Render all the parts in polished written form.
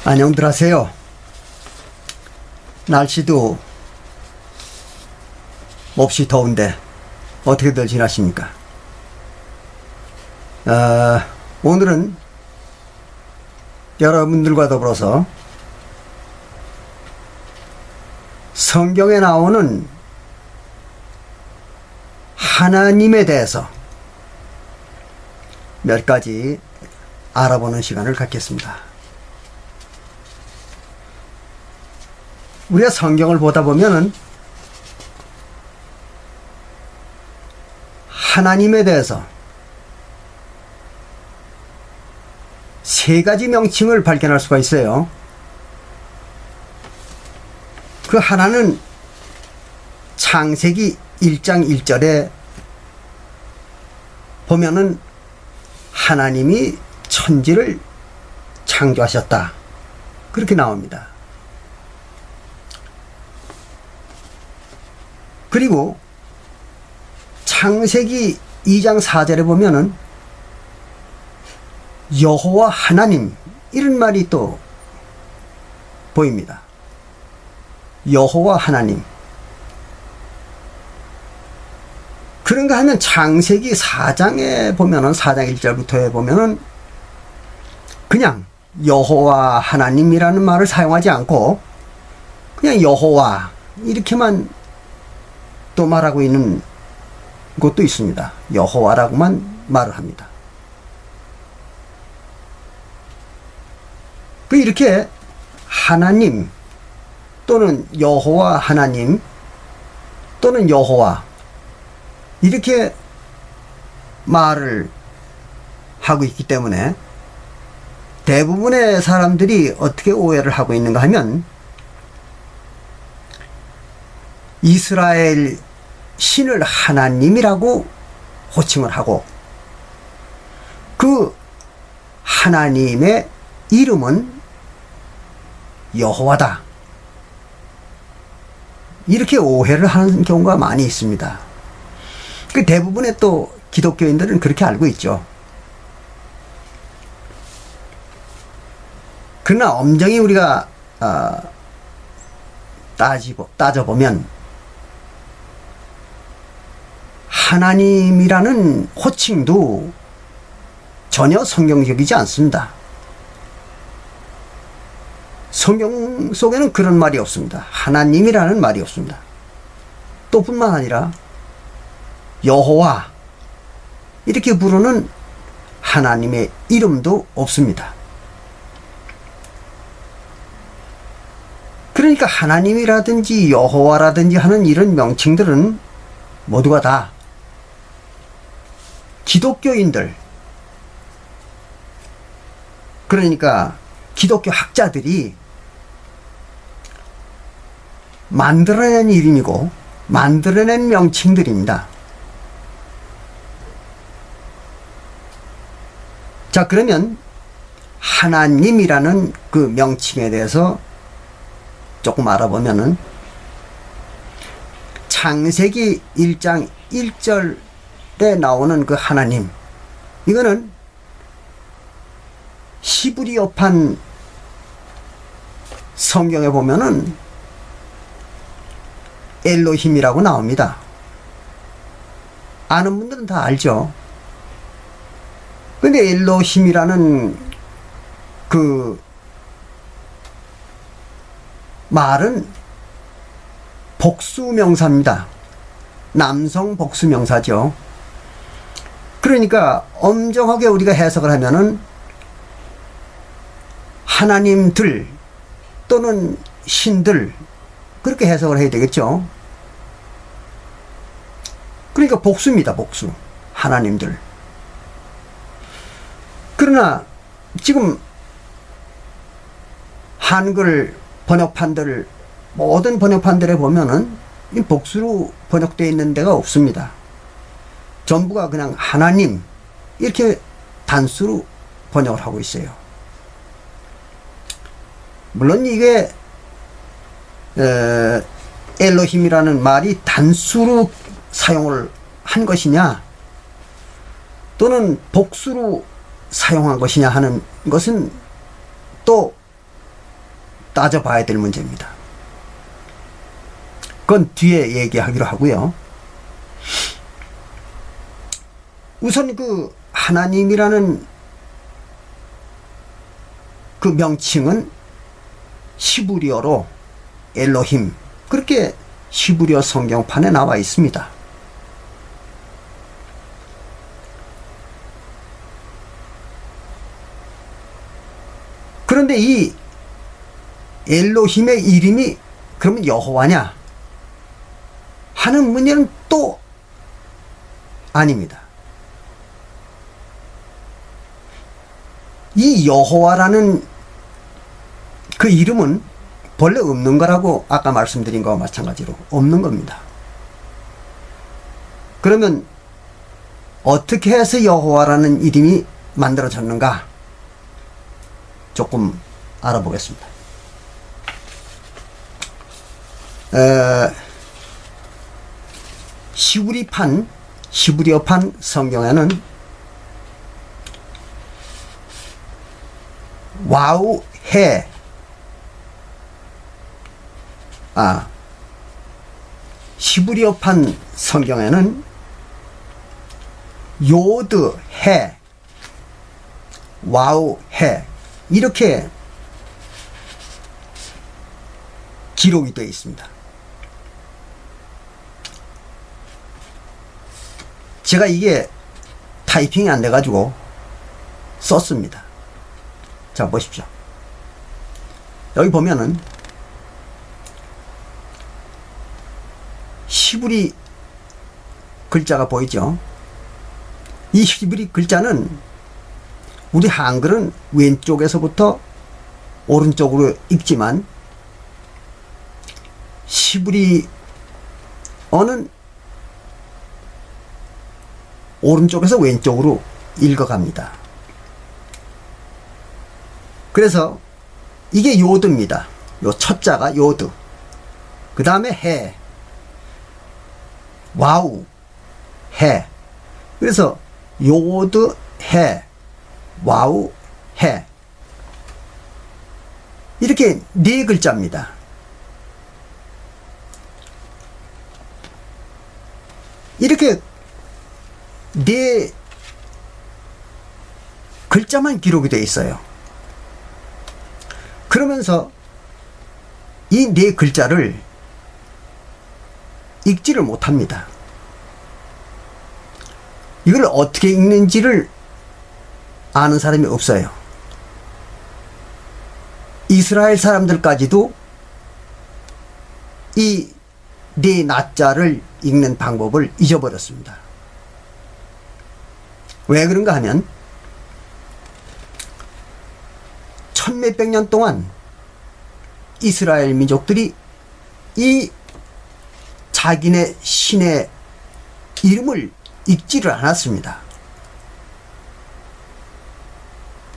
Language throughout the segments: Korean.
안녕들 하세요. 날씨도 몹시 더운데 어떻게들 지나십니까? 오늘은 여러분들과 더불어서 성경에 나오는 하나님에 대해서 몇 가지 알아보는 시간을 갖겠습니다. 우리가 성경을 보다 보면은 하나님에 대해서 세 가지 명칭을 발견할 수가 있어요. 그 하나는 창세기 1장 1절에 보면은 하나님이 천지를 창조하셨다, 그렇게 나옵니다. 그리고 창세기 2장 4절에 보면은 여호와 하나님, 이런 말이 또 보입니다. 여호와 하나님. 그런가 하면 창세기 4장에 보면은 4장 1절부터에 보면은 그냥 여호와 하나님이라는 말을 사용하지 않고 그냥 여호와 이렇게만 또 말하고 있는 곳도 있습니다. 여호와라고만 말을 합니다. 이렇게 하나님 또는 여호와 하나님 또는 여호와 이렇게 말을 하고 있기 때문에 대부분의 사람들이 어떻게 오해를 하고 있는가 하면 이스라엘 신을 하나님이라고 호칭을 하고 그 하나님의 이름은 여호와다, 이렇게 오해를 하는 경우가 많이 있습니다. 그 대부분의 또 기독교인들은 그렇게 알고 있죠. 그러나 엄정히 우리가 따져보면 하나님이라는 호칭도 전혀 성경적이지 않습니다. 성경 속에는 그런 말이 없습니다. 하나님이라는 말이 없습니다. 또 뿐만 아니라 여호와 이렇게 부르는 하나님의 이름도 없습니다. 그러니까 하나님이라든지 여호와라든지 하는 이런 명칭들은 모두가 다 기독교인들, 그러니까 기독교 학자들이 만들어낸 이름이고 만들어낸 명칭들입니다. 자, 그러면 하나님이라는 그 명칭에 대해서 조금 알아보면은 창세기 1장 1절에 나오는 그 하나님, 이거는 히브리어판 성경에 보면은 엘로힘이라고 나옵니다. 아는 분들은 다 알죠. 근데 엘로힘이라는 그 말은 복수명사입니다. 남성 복수명사죠. 그러니까 엄정하게 우리가 해석을 하면은 하나님들 또는 신들, 그렇게 해석을 해야 되겠죠. 그러니까 복수입니다. 복수. 하나님들. 그러나 지금 한글 번역판들, 모든 번역판들에 보면은 이 복수로 번역되어 있는 데가 없습니다. 전부가 그냥 하나님 이렇게 단수로 번역을 하고 있어요. 물론 이게 엘로힘이라는 말이 단수로 사용을 한 것이냐 또는 복수로 사용한 것이냐 하는 것은 또 따져봐야 될 문제입니다. 그건 뒤에 얘기하기로 하고요. 우선 그 하나님이라는 그 명칭은 히브리어로 엘로힘, 그렇게 히브리어 성경판에 나와 있습니다. 그런데 이 엘로힘의 이름이 그러면 여호와냐 하는 문제는 또 아닙니다. 이 여호와라는 그 이름은 본래 없는 거라고 아까 말씀드린 거와 마찬가지로 없는 겁니다. 그러면 어떻게 해서 여호와라는 이름이 만들어졌는가 조금 알아보겠습니다. 히브리어판 성경에는 와우 해 히브리어판 성경에는 요드 해 와우 해 이렇게 기록이 되어 있습니다. 제가 이게 타이핑이 안 돼가지고 썼습니다. 자, 보십시오. 여기 보면은 히브리 글자가 보이죠? 이 히브리 글자는 우리 한글은 왼쪽에서부터 오른쪽으로 읽지만 히브리어는 오른쪽에서 왼쪽으로 읽어갑니다. 그래서 이게 요드입니다. 요 첫자가 요드. 그 다음에 해. 와우. 해. 그래서 요드 해. 와우 해. 이렇게 네 글자입니다. 이렇게 네 글자만 기록이 되어 있어요. 그러면서 이 네 글자를 읽지를 못합니다. 이걸 어떻게 읽는지를 아는 사람이 없어요. 이스라엘 사람들까지도 이 네 나자를 읽는 방법을 잊어버렸습니다. 왜 그런가 하면 천몇백 년 동안 이스라엘 민족들이 이 자기네 신의 이름을 읽지를 않았습니다.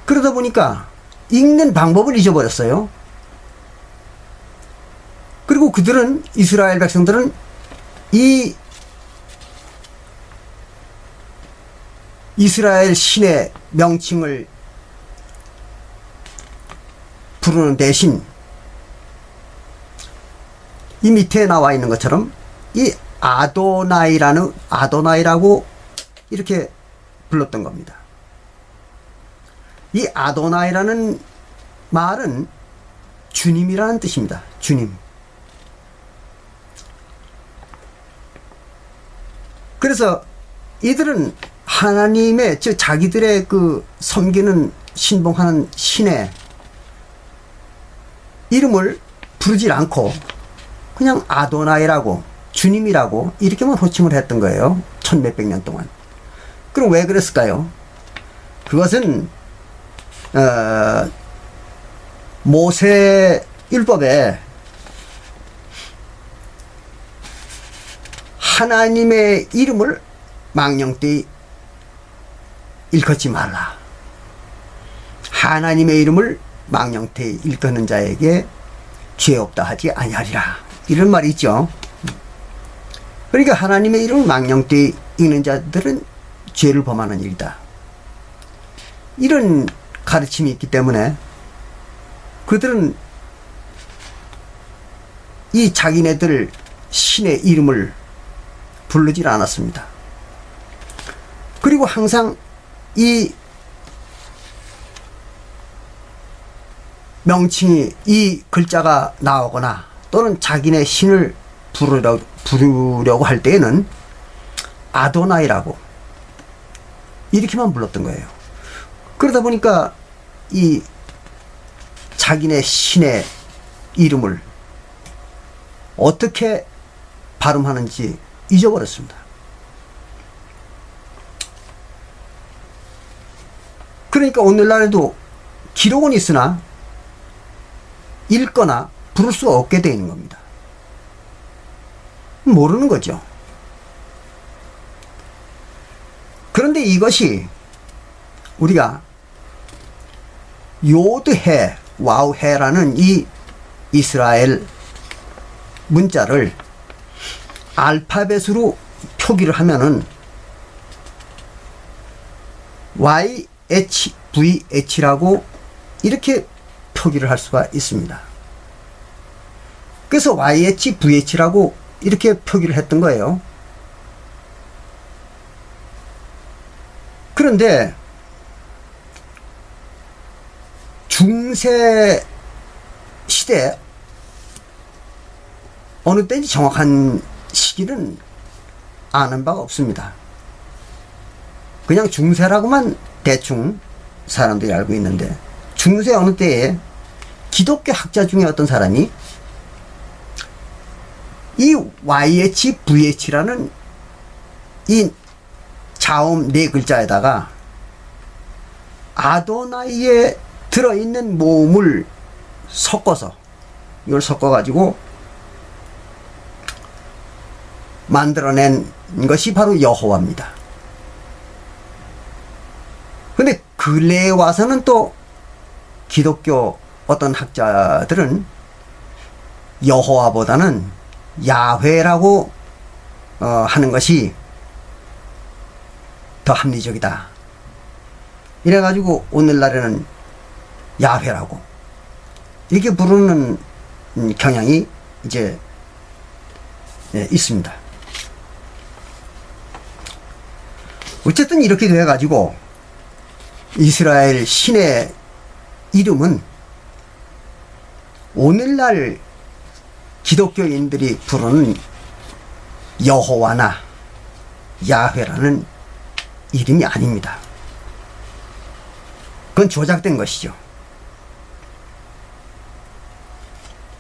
그러다 보니까 읽는 방법을 잊어버렸어요. 그리고 그들은, 이스라엘 백성들은 이 이스라엘 신의 명칭을 부르는 대신 이 밑에 나와 있는 것처럼 이 아도나이라고 이렇게 불렀던 겁니다. 이 아도나이라는 말은 주님이라는 뜻입니다. 주님. 그래서 이들은 하나님의, 즉 자기들의 그 섬기는 신봉하는 신의 이름을 부르지 않고 그냥 아도나이라고, 주님이라고 이렇게만 호칭을 했던 거예요. 천몇백 년 동안. 그럼 왜 그랬을까요? 그것은 모세 율법에 하나님의 이름을 망령되이 일컫지 말라. 하나님의 이름을 망령되이 일컫는 자에게 죄 없다 하지 아니하리라. 이런 말이 있죠. 그러니까 하나님의 이름을 망령되이 읽는 자들은 죄를 범하는 일이다. 이런 가르침이 있기 때문에 그들은 이 자기네들 신의 이름을 부르질 않았습니다. 그리고 항상 이 명칭이, 이 글자가 나오거나 또는 자기네 신을 부르려고 할 때에는 아도나이라고 이렇게만 불렀던 거예요. 그러다 보니까 이 자기네 신의 이름을 어떻게 발음하는지 잊어버렸습니다. 그러니까 오늘날에도 기록은 있으나 읽거나 부를 수 없게 되어 있는 겁니다. 모르는 거죠. 그런데 이것이 우리가 요드해, 와우해라는 이 이스라엘 문자를 알파벳으로 표기를 하면은 YHVH라고 이렇게 표기를 할 수가 있습니다. 그래서 YHVH라고 이렇게 표기를 했던 거예요. 그런데 중세 시대 어느 때인지 정확한 시기는 아는 바가 없습니다. 그냥 중세라고만 대충 사람들이 알고 있는데, 중세 어느 때에 기독교 학자 중에 어떤 사람이 이 YHVH라는 이 자음 네 글자에다가 아도나이에 들어있는 모음을 섞어서, 이걸 섞어가지고 만들어낸 것이 바로 여호와입니다. 근데 근래에 와서는 또 기독교 어떤 학자들은 여호와보다는 야훼라고 하는 것이 더 합리적이다. 이래가지고 오늘날에는 야훼라고 이렇게 부르는 경향이 이제 있습니다. 어쨌든 이렇게 돼가지고 이스라엘 신의 이름은 오늘날 기독교인들이 부르는 여호와나 야훼라는 이름이 아닙니다. 그건 조작된 것이죠.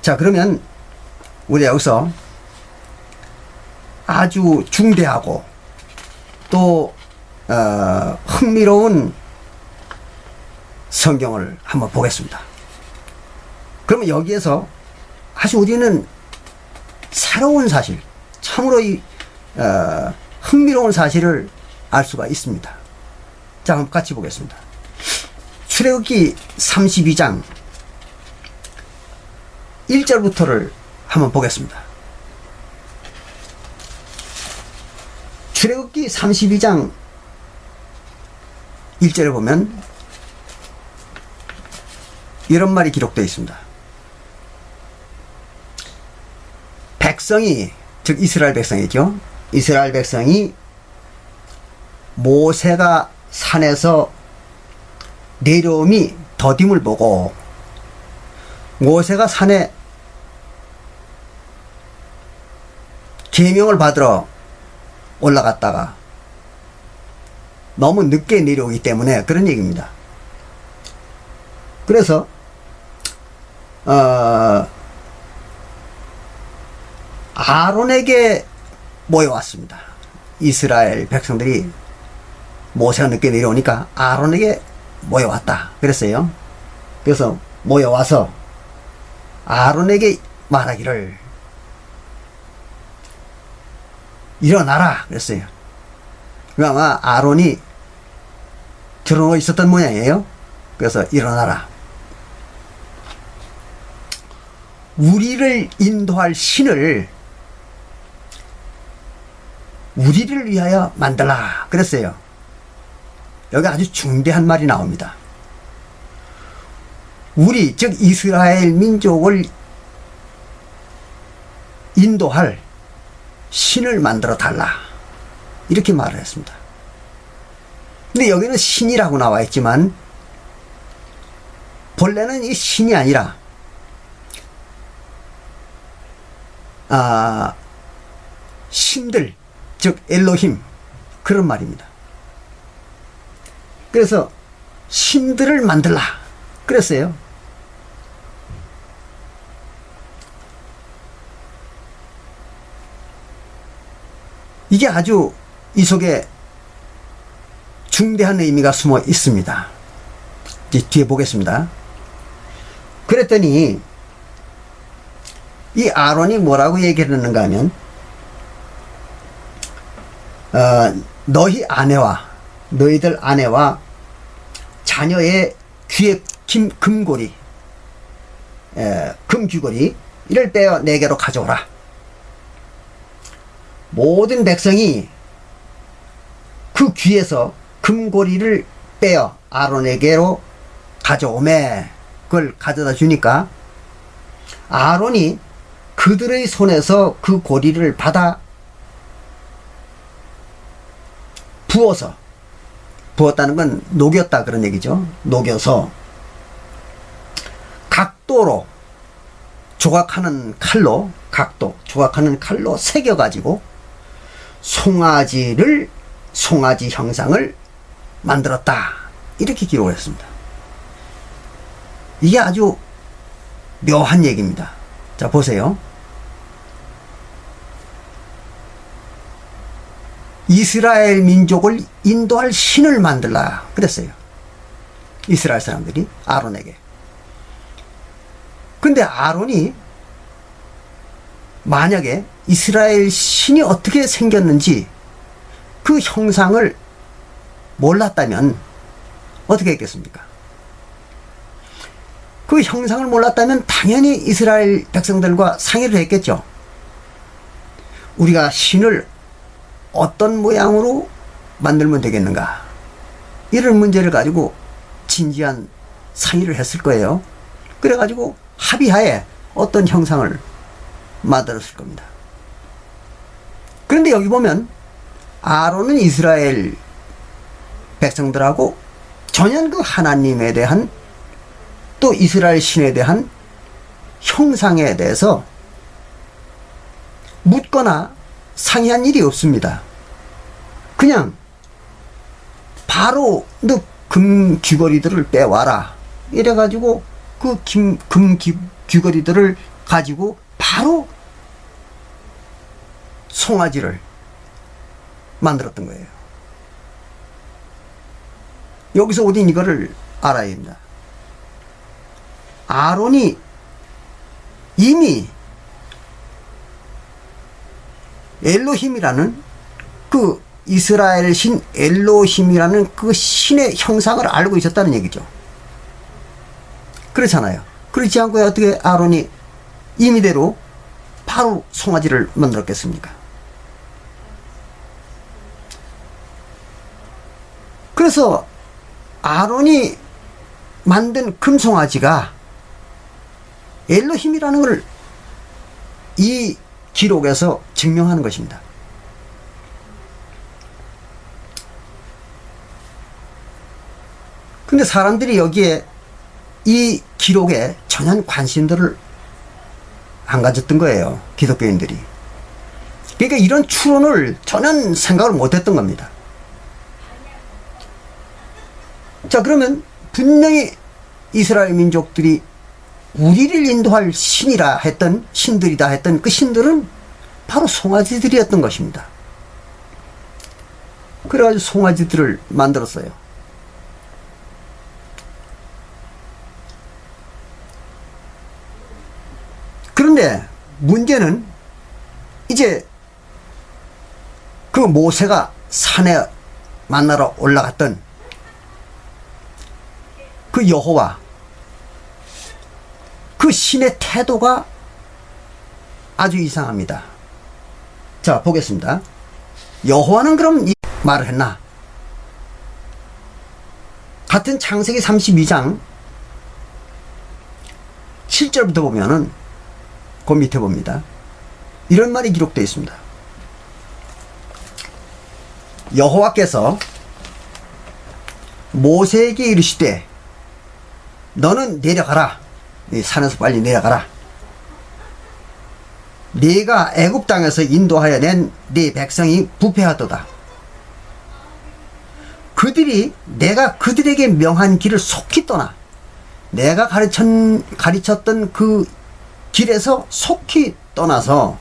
자, 그러면 우리 여기서 아주 중대하고 또 흥미로운 성경을 한번 보겠습니다. 그러면 여기에서 아주 우리는 새로운 사실, 참으로 흥미로운 사실을 알 수가 있습니다. 자, 한번 같이 보겠습니다. 출애굽기 32장 1절부터를 한번 보겠습니다. 출애굽기 32장 1절에 보면 이런 말이 기록되어 있습니다. 백성이, 즉 이스라엘 백성이죠. 이스라엘 백성이 모세가 산에서 내려옴이 더딤을 보고 모세가 산에 계명을 받으러 올라갔다가 너무 늦게 내려오기 때문에 그런 얘기입니다. 그래서 아론에게 모여왔습니다. 이스라엘 백성들이 모세가 늦게 내려오니까 아론에게 모여왔다 그랬어요. 그래서 모여와서 아론에게 말하기를 일어나라 그랬어요. 아마 아론이 들어누워 있었던 모양이에요. 그래서 일어나라. 우리를 인도할 신을 우리를 위하여 만들라 그랬어요. 여기 아주 중대한 말이 나옵니다. 우리, 즉 이스라엘 민족을 인도할 신을 만들어 달라. 이렇게 말을 했습니다. 근데 여기는 신이라고 나와 있지만 본래는 이 신이 아니라 신들, 즉 엘로힘, 그런 말입니다. 그래서 신들을 만들라 그랬어요. 이게 아주 이 속에 중대한 의미가 숨어 있습니다. 이제 뒤에 보겠습니다. 그랬더니 이 아론이 뭐라고 얘기를 했는가 하면 너희들 아내와 자녀의 귀에 금고리, 금귀고리 이를 떼어 내게로 가져오라. 모든 백성이 그 귀에서 금고리를 빼어 아론에게로 가져오매 그걸 가져다 주니까 아론이 그들의 손에서 그 고리를 받아 부었다는 건 녹였다 그런 얘기죠. 녹여서 각도로 조각하는 칼로 조각하는 칼로 새겨 가지고 송아지 형상을 만들었다. 이렇게 기록을 했습니다. 이게 아주 묘한 얘기입니다. 자, 보세요. 이스라엘 민족을 인도할 신을 만들라 그랬어요. 이스라엘 사람들이 아론에게. 근데 아론이 만약에 이스라엘 신이 어떻게 생겼는지 그 형상을 몰랐다면 어떻게 했겠습니까? 그 형상을 몰랐다면 당연히 이스라엘 백성들과 상의를 했겠죠. 우리가 신을 어떤 모양으로 만들면 되겠는가, 이런 문제를 가지고 진지한 상의를 했을 거예요. 그래가지고 합의하에 어떤 형상을 만들었을 겁니다. 그런데 여기 보면 아론은 이스라엘 백성들하고 전혀 그 하나님에 대한 또 이스라엘 신에 대한 형상에 대해서 묻거나 상의한 일이 없습니다. 그냥 바로 너 금 귀걸이들을 빼와라 이래가지고 그 금 귀걸이들을 가지고 바로 송아지를 만들었던 거예요. 여기서 우린 이거를 알아야 합니다. 아론이 이미 엘로힘이라는 그 이스라엘 신 엘로힘이라는 그 신의 형상을 알고 있었다는 얘기죠. 그렇잖아요. 그렇지 않고 어떻게 아론이 임의대로 바로 송아지를 만들었겠습니까? 그래서 아론이 만든 금송아지가 엘로힘이라는 걸 이 기록에서 증명하는 것입니다. 근데 사람들이 여기에 이 기록에 전혀 관심들을 안 가졌던 거예요. 기독교인들이. 그러니까 이런 추론을 전혀 생각을 못했던 겁니다. 자, 그러면 분명히 이스라엘 민족들이 우리를 인도할 신이라 했던, 신들이다 했던 그 신들은 바로 송아지들이었던 것입니다. 그래가지고 송아지들을 만들었어요. 그런데 문제는 이제 그 모세가 산에 만나러 올라갔던 그 여호와, 그 신의 태도가 아주 이상합니다. 자, 보겠습니다. 여호와는 그럼 이 말을 했나? 같은 창세기 32장 7절부터 보면은 그 밑에 봅니다. 이런 말이 기록되어 있습니다. 여호와께서 모세에게 이르시되 너는 내려가라. 산에서 빨리 내려가라. 네가 애굽 땅에서 인도하여 낸 네 백성이 부패하도다. 그들이 내가 그들에게 명한 길을 속히 떠나 내가 가르쳤던 그 길에서 속히 떠나서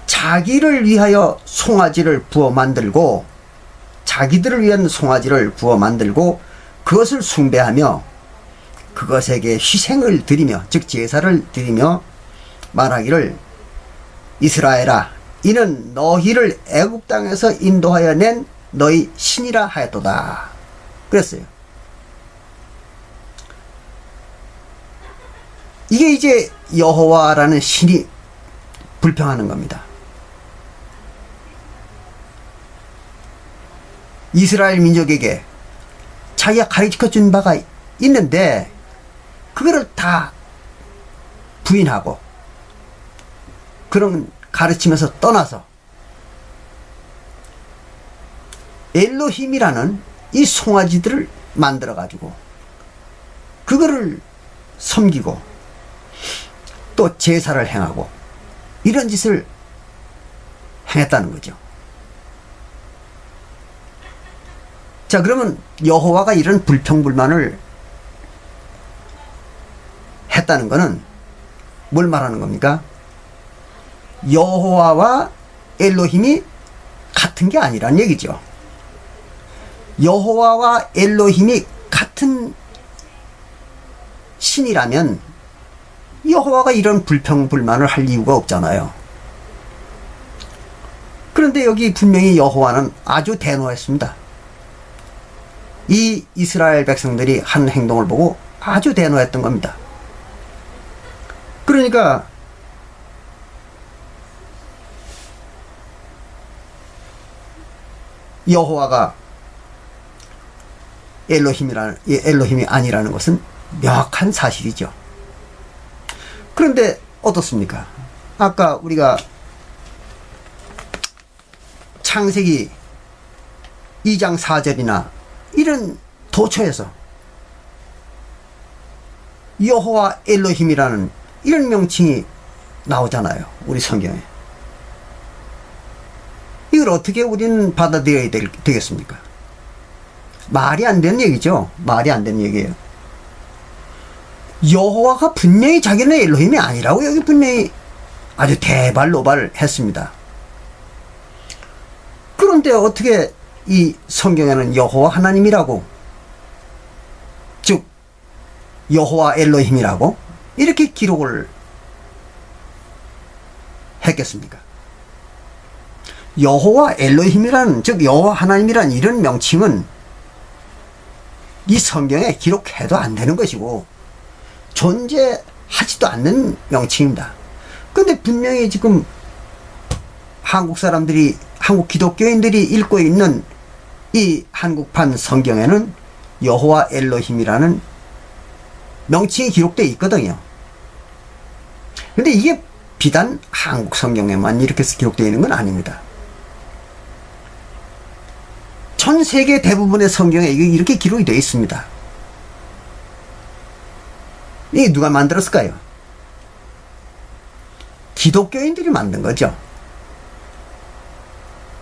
자기를 위하여 송아지를 부어 만들고 자기들을 위한 송아지를 부어 만들고 그것을 숭배하며 그것에게 희생을 드리며 즉 제사를 드리며 말하기를 이스라엘아 이는 너희를 애굽 땅에서 인도하여 낸 너희 신이라 하였도다. 그랬어요. 이게 이제 여호와라는 신이 불평하는 겁니다. 이스라엘 민족에게 자기가 가르쳐준 바가 있는데 그거를 다 부인하고 그런 가르치면서 떠나서 엘로힘이라는 이 송아지들을 만들어 가지고 그거를 섬기고 또 제사를 행하고 이런 짓을 행했다는 거죠. 자, 그러면 여호와가 이런 불평불만을 했다는 것은 뭘 말하는 겁니까? 여호와와 엘로힘이 같은 게 아니란 얘기죠. 여호와와 엘로힘이 같은 신이라면 여호와가 이런 불평불만을 할 이유가 없잖아요. 그런데 여기 분명히 여호와는 아주 대노했습니다. 이 이스라엘 백성들이 한 행동을 보고 아주 대노했던 겁니다. 그러니까 여호와가 엘로힘이 아니라는 것은 명확한 사실이죠. 그런데 어떻습니까? 아까 우리가 창세기 2장 4절이나 이런 도처에서 여호와 엘로힘이라는 이런 명칭이 나오잖아요. 우리 성경에. 이걸 어떻게 우리는 받아들여야 되겠습니까? 말이 안 되는 얘기죠. 말이 안 되는 얘기예요. 여호와가 분명히 자기는 엘로힘이 아니라고 여기 분명히 아주 대발노발 했습니다. 그런데 어떻게 이 성경에는 여호와 하나님이라고 즉 여호와 엘로힘이라고 이렇게 기록을 했겠습니까? 여호와 엘로힘이라는 즉 여호와 하나님이라는 이런 명칭은 이 성경에 기록해도 안 되는 것이고 존재하지도 않는 명칭입니다. 그런데 분명히 지금 한국 사람들이 한국 기독교인들이 읽고 있는 이 한국판 성경에는 여호와 엘로힘이라는 명칭이 기록되어 있거든요. 근데 이게 비단 한국 성경에만 이렇게 기록되어 있는 건 아닙니다. 전 세계 대부분의 성경에 이렇게 기록이 되어 있습니다. 이게 누가 만들었을까요? 기독교인들이 만든 거죠.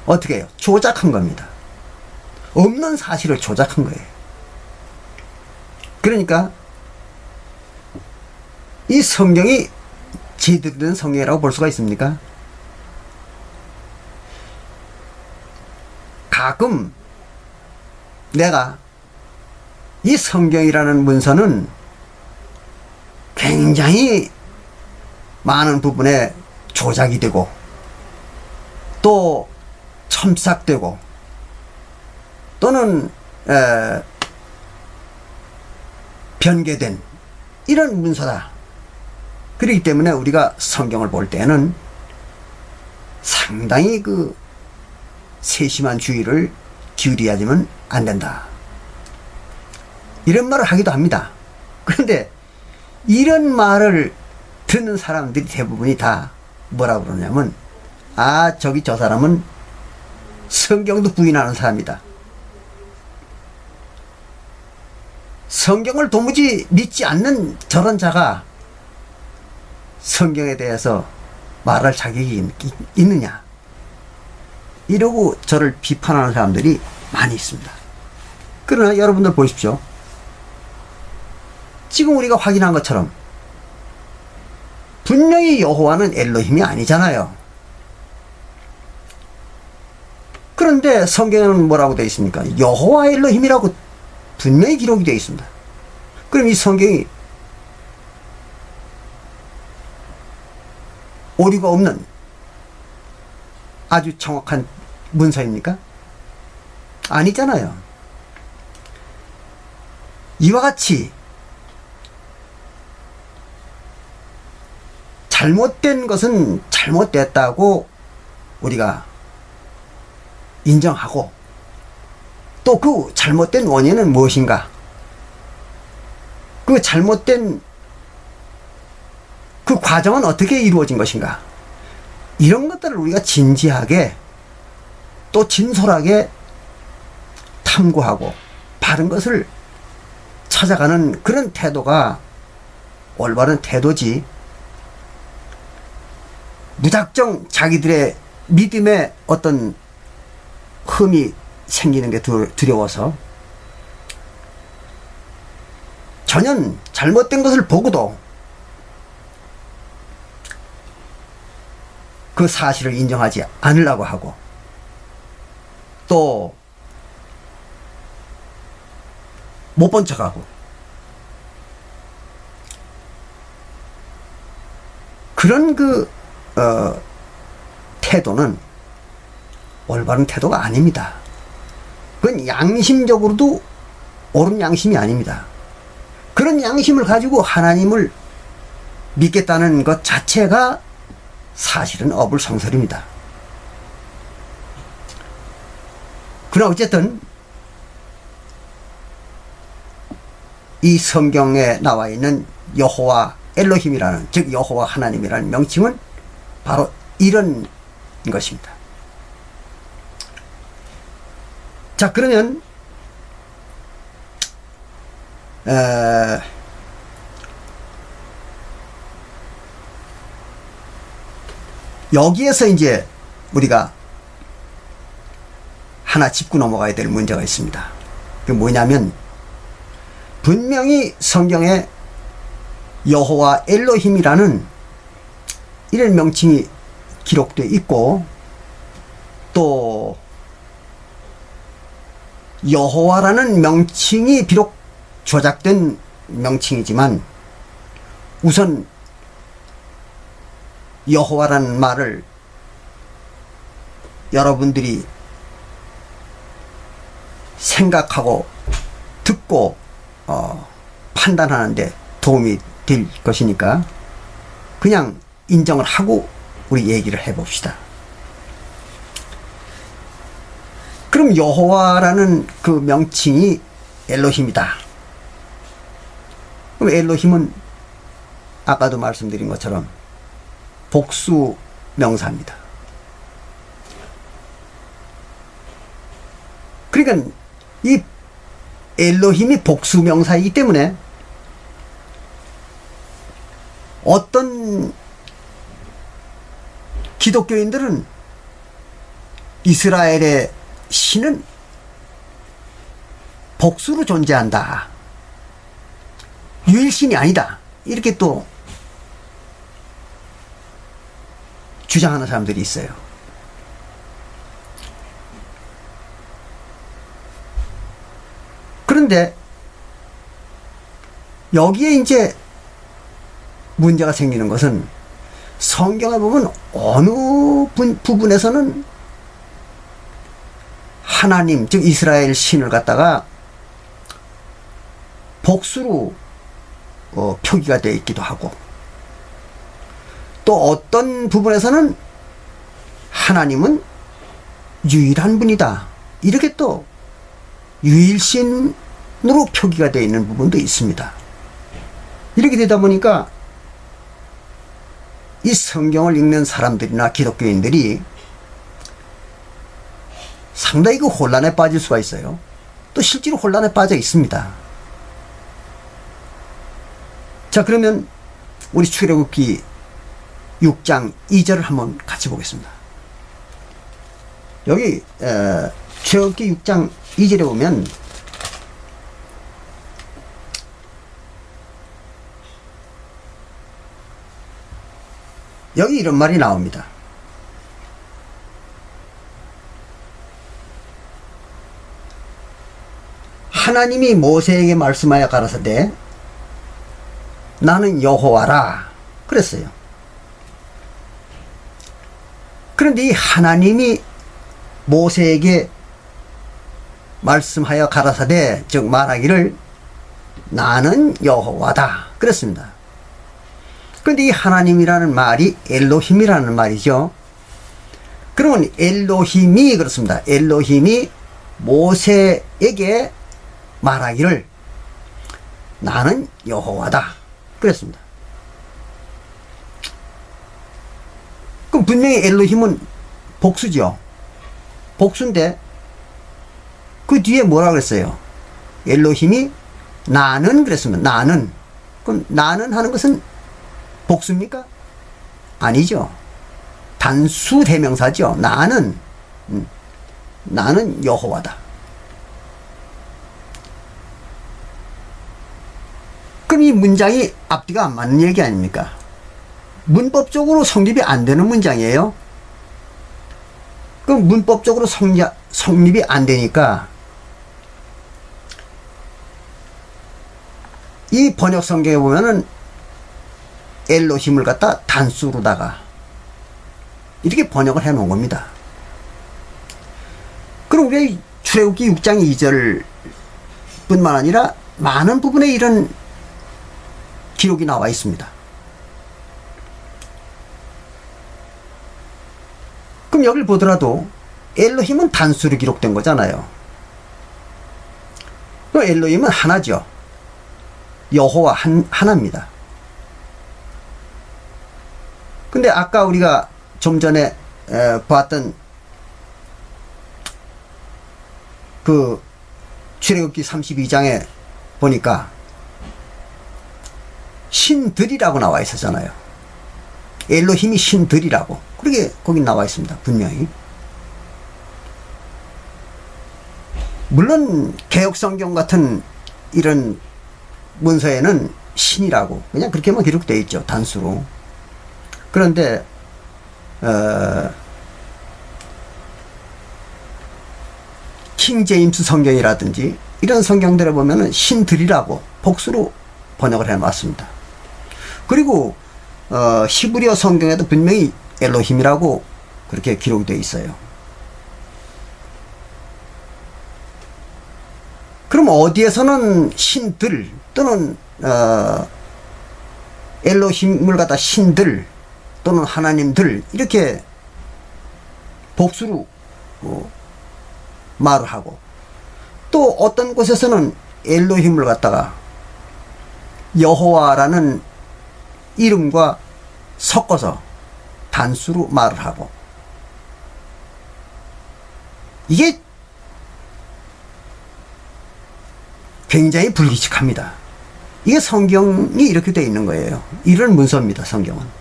어떻게 해요? 조작한 겁니다. 없는 사실을 조작한 거예요. 그러니까 이 성경이 제대로 된 성경이라고 볼 수가 있습니까? 가끔 내가 이 성경이라는 문서는 굉장히 많은 부분에 조작이 되고 또 첨삭되고 또는 변개된 이런 문서다. 그렇기 때문에 우리가 성경을 볼 때는 상당히 그 세심한 주의를 기울여야지만 안 된다. 이런 말을 하기도 합니다. 그런데 이런 말을 듣는 사람들이 대부분이 다 뭐라 그러냐면, 아, 저기 저 사람은 성경도 부인하는 사람이다. 성경을 도무지 믿지 않는 저런 자가 성경에 대해서 말할 자격이 있느냐, 이러고 저를 비판하는 사람들이 많이 있습니다. 그러나 여러분들 보십시오. 지금 우리가 확인한 것처럼 분명히 여호와는 엘로힘이 아니잖아요. 그런데 성경에는 뭐라고 되어 있습니까? 여호와 엘로힘이라고 분명히 기록이 되어 있습니다. 그럼 이 성경이 오류가 없는 아주 정확한 문서입니까? 아니잖아요. 이와 같이 잘못된 것은 잘못됐다고 우리가 인정하고, 또 그 잘못된 원인은 무엇인가, 그 잘못된 그 과정은 어떻게 이루어진 것인가, 이런 것들을 우리가 진지하게 또 진솔하게 탐구하고 바른 것을 찾아가는 그런 태도가 올바른 태도지, 무작정 자기들의 믿음에 어떤 흠이 생기는 게 두려워서 전혀 잘못된 것을 보고도 그 사실을 인정하지 않으려고 하고, 또 못 본 척하고, 그런 태도는 올바른 태도가 아닙니다. 그건 양심적으로도 옳은 양심이 아닙니다. 그런 양심을 가지고 하나님을 믿겠다는 것 자체가 사실은 어불성설입니다. 그러나 어쨌든 이 성경에 나와 있는 여호와 엘로힘이라는, 즉 여호와 하나님이라는 명칭은 바로 이런 것입니다. 자, 그러면 여기에서 이제 우리가 하나 짚고 넘어가야 될 문제가 있습니다. 그게 뭐냐면, 분명히 성경에 여호와 엘로힘이라는 이런 명칭이 기록되어 있고, 또 여호와라는 명칭이 비록 조작된 명칭이지만, 우선 여호와라는 말을 여러분들이 생각하고 듣고 판단하는데 도움이 될 것이니까 그냥 인정을 하고 우리 얘기를 해봅시다. 그럼 여호와라는 그 명칭이 엘로힘이다. 그럼 엘로힘은 아까도 말씀드린 것처럼 복수 명사입니다. 그러니까 이 엘로힘이 복수 명사이기 때문에 어떤 기독교인들은 이스라엘의 신은 복수로 존재한다, 유일신이 아니다, 이렇게 또 주장하는 사람들이 있어요. 그런데 여기에 이제 문제가 생기는 것은, 성경에 보면 어느 부분에서는 하나님, 즉 이스라엘 신을 갖다가 복수로 표기가 되어 있기도 하고, 또 어떤 부분에서는 하나님은 유일한 분이다, 이렇게 또 유일신으로 표기가 되어 있는 부분도 있습니다. 이렇게 되다 보니까 이 성경을 읽는 사람들이나 기독교인들이 상당히 그 혼란에 빠질 수가 있어요. 또 실제로 혼란에 빠져 있습니다. 자, 그러면 우리 출애굽기 6장 2절을 한번 같이 보겠습니다. 여기 출애굽기 6장 2절에 보면 여기 이런 말이 나옵니다. 하나님이 모세에게 말씀하여 가라사대 나는 여호와라 그랬어요. 그런데 이 하나님이 모세에게 말씀하여 가라사대 즉 말하기를 나는 여호와다 그랬습니다. 그런데 이 하나님이라는 말이 엘로힘이라는 말이죠. 그러면 엘로힘이 그렇습니다. 엘로힘이 모세에게 말하기를 나는 여호와다 그랬습니다. 그럼 분명히 엘로힘은 복수죠. 복수인데 그 뒤에 뭐라 그랬어요? 엘로힘이 나는 그랬습니다. 나는. 그럼 나는 하는 것은 복수입니까? 아니죠. 단수 대명사죠. 나는 여호와다. 그럼 이 문장이 앞뒤가 안 맞는 얘기 아닙니까? 문법적으로 성립이 안 되는 문장이에요. 그럼 문법적으로 성립이 안 되니까 이 번역 성경에 보면은 엘로힘을 갖다 단수로다가 이렇게 번역을 해 놓은 겁니다. 그럼 우리 출애굽기 6장 2절 뿐만 아니라 많은 부분에 이런 기록이 나와 있습니다. 그럼 여기를 보더라도 엘로힘은 단수로 기록된 거잖아요. 그럼 엘로힘은 하나죠. 여호와 하나입니다. 근데 아까 우리가 좀 전에 봤던 그 출애굽기 32장에 보니까 신들이라고 나와 있었잖아요. 엘로힘이 신들이라고 그렇게 거기 나와 있습니다. 분명히. 물론 개역성경 같은 이런 문서에는 신이라고 그냥 그렇게만 기록되어 있죠. 단수로. 그런데 킹 제임스 성경이라든지 이런 성경들에 보면은 신들이라고 복수로 번역을 해놨습니다. 그리고 히브리어 성경에도 분명히 엘로힘이라고 그렇게 기록되어 있어요. 그럼 어디에서는 신들 또는 엘로힘을 갖다 신들 또는 하나님들 이렇게 복수로 말을 하고 또 어떤 곳에서는 엘로힘을 갖다가 여호와라는 이름과 섞어서 단수로 말을 하고 이게 굉장히 불규칙합니다. 이게 성경이 이렇게 되어 있는 거예요. 이런 문서입니다. 성경은.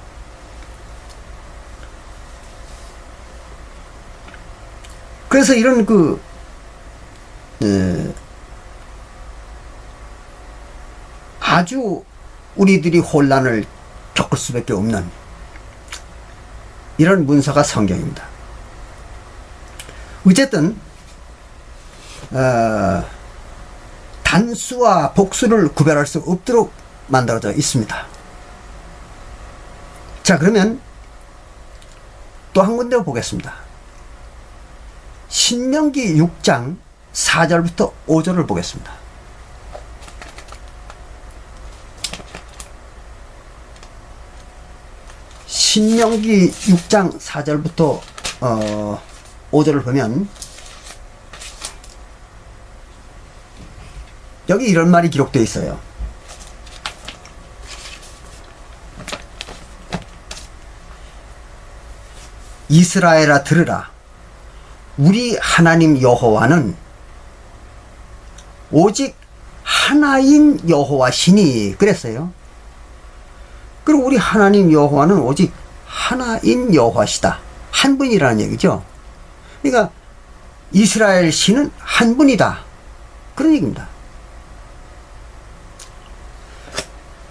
그래서 이런 아주 우리들이 혼란을 겪을 수밖에 없는 이런 문서가 성경입니다. 어쨌든 단수와 복수를 구별할 수 없도록 만들어져 있습니다. 자, 그러면 또 한 군데 보겠습니다. 신명기 6장 4절부터 5절을 보겠습니다. 신명기 6장 4절부터 5절을 보면 여기 이런 말이 기록되어 있어요. 이스라엘아 들으라. 우리 하나님 여호와는 오직 하나인 여호와시니 그랬어요. 그리고 우리 하나님 여호와는 오직 하나인 여호와시다. 한 분이라는 얘기죠. 그러니까 이스라엘 신은 한 분이다. 그런 얘기입니다.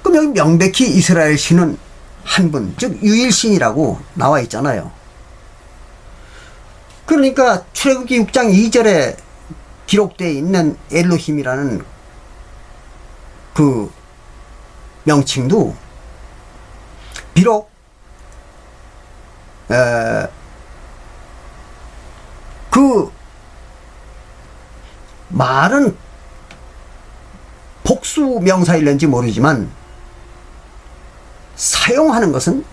그럼 여기 명백히 이스라엘 신은 한 분, 즉 유일신이라고 나와 있잖아요. 그러니까 출애굽기 6장 2절에 기록되어 있는 엘로힘이라는 그 명칭도 비록 그 말은 복수 명사일는지 모르지만 사용하는 것은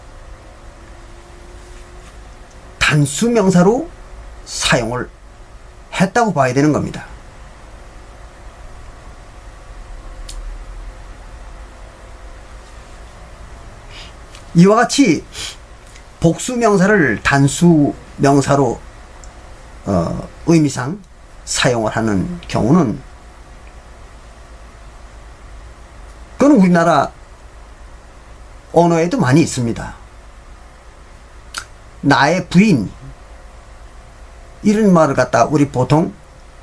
단수 명사로 사용을 했다고 봐야 되는 겁니다. 이와 같이 복수 명사를 단수 명사로 의미상 사용을 하는 경우는 그건 우리나라 언어에도 많이 있습니다. 나의 부인 이런 말을 갖다 우리 보통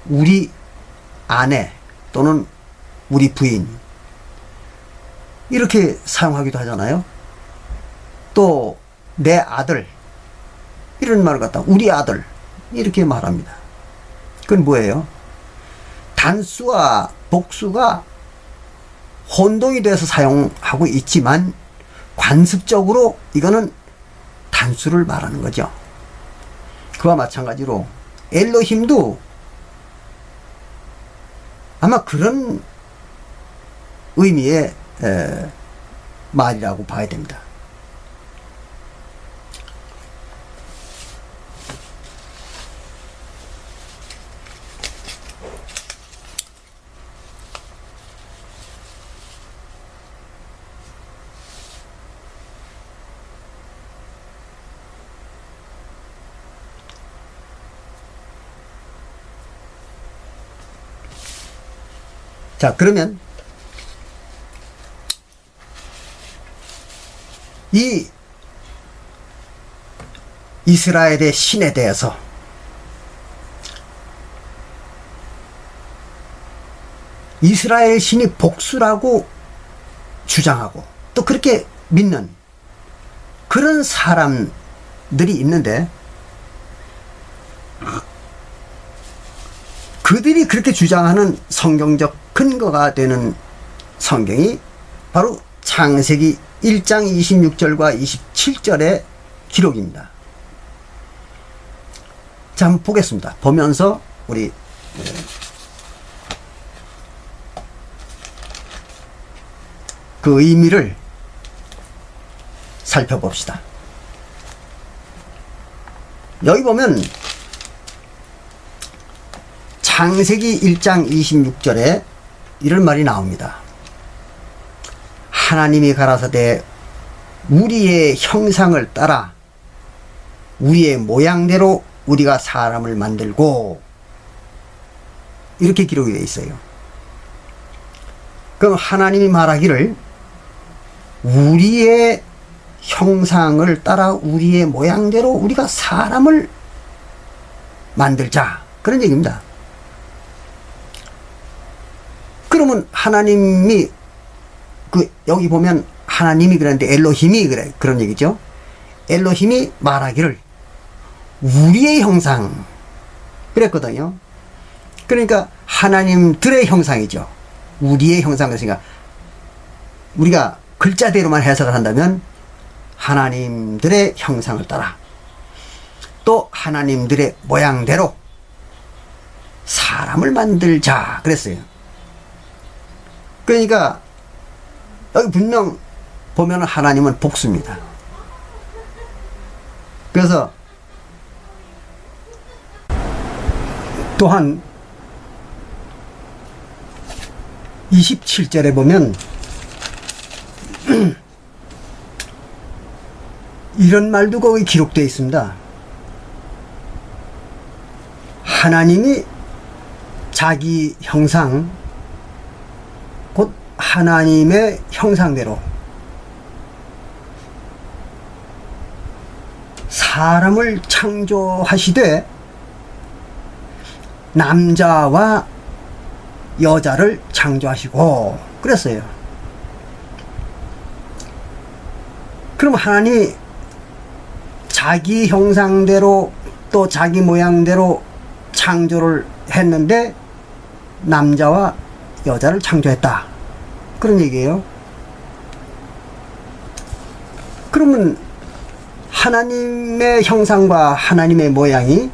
우리 아내 또는 우리 부인 이렇게 사용하기도 하잖아요. 또 내 아들 이런 말을 갖다 우리 아들 이렇게 말합니다. 그건 뭐예요? 단수와 복수가 혼동이 돼서 사용하고 있지만 관습적으로 이거는 단수를 말하는 거죠. 그와 마찬가지로 엘로힘도 아마 그런 의미의 말이라고 봐야 됩니다. 자, 그러면 이 이스라엘의 신에 대해서 이스라엘 신이 복수라고 주장하고 또 그렇게 믿는 그런 사람들이 있는데 그들이 그렇게 주장하는 성경적 근거가 되는 성경이 바로 창세기 1장 26절과 27절의 기록입니다. 자, 한번 보겠습니다. 보면서 우리 그 의미를 살펴봅시다. 여기 보면 창세기 1장 26절에 이런 말이 나옵니다. 하나님이 가라사대 우리의 형상을 따라 우리의 모양대로 우리가 사람을 만들고 이렇게 기록이 되어 있어요. 그럼 하나님이 말하기를 우리의 형상을 따라 우리의 모양대로 우리가 사람을 만들자 그런 얘기입니다. 그러면 하나님이 여기 보면 하나님이 그랬는데 엘로힘이 그래 그런 얘기죠. 엘로힘이 말하기를 우리의 형상 그랬거든요. 그러니까 하나님들의 형상이죠. 우리의 형상이니까 우리가 글자대로만 해석을 한다면 하나님들의 형상을 따라 또 하나님들의 모양대로 사람을 만들자 그랬어요. 그러니까 여기 분명 보면 하나님은 복수입니다. 그래서 또한 27절에 보면 이런 말도 거기 기록되어 있습니다. 하나님이 자기 형상, 곧 하나님의 형상대로 사람을 창조하시되 남자와 여자를 창조하시고 그랬어요. 그럼 하나님이 자기 형상대로 또 자기 모양대로 창조를 했는데 남자와 여자를 창조했다, 그런 얘기예요. 그러면 하나님의 형상과 하나님의 모양이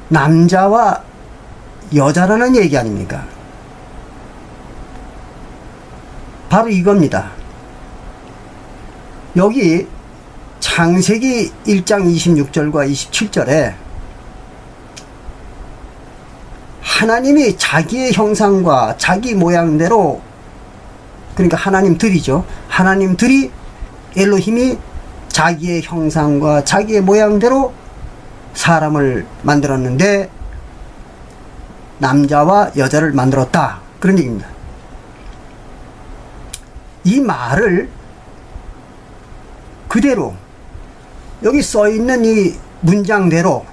남자와 여자라는 얘기 아닙니까? 바로 이겁니다. 여기 창세기 1장 26절과 27절에 하나님이 자기의 형상과 자기 모양대로, 그러니까 하나님들이죠. 하나님들이, 엘로힘이 자기의 형상과 자기의 모양대로 사람을 만들었는데 남자와 여자를 만들었다, 그런 얘기입니다. 이 말을 그대로 여기 써있는 이 문장대로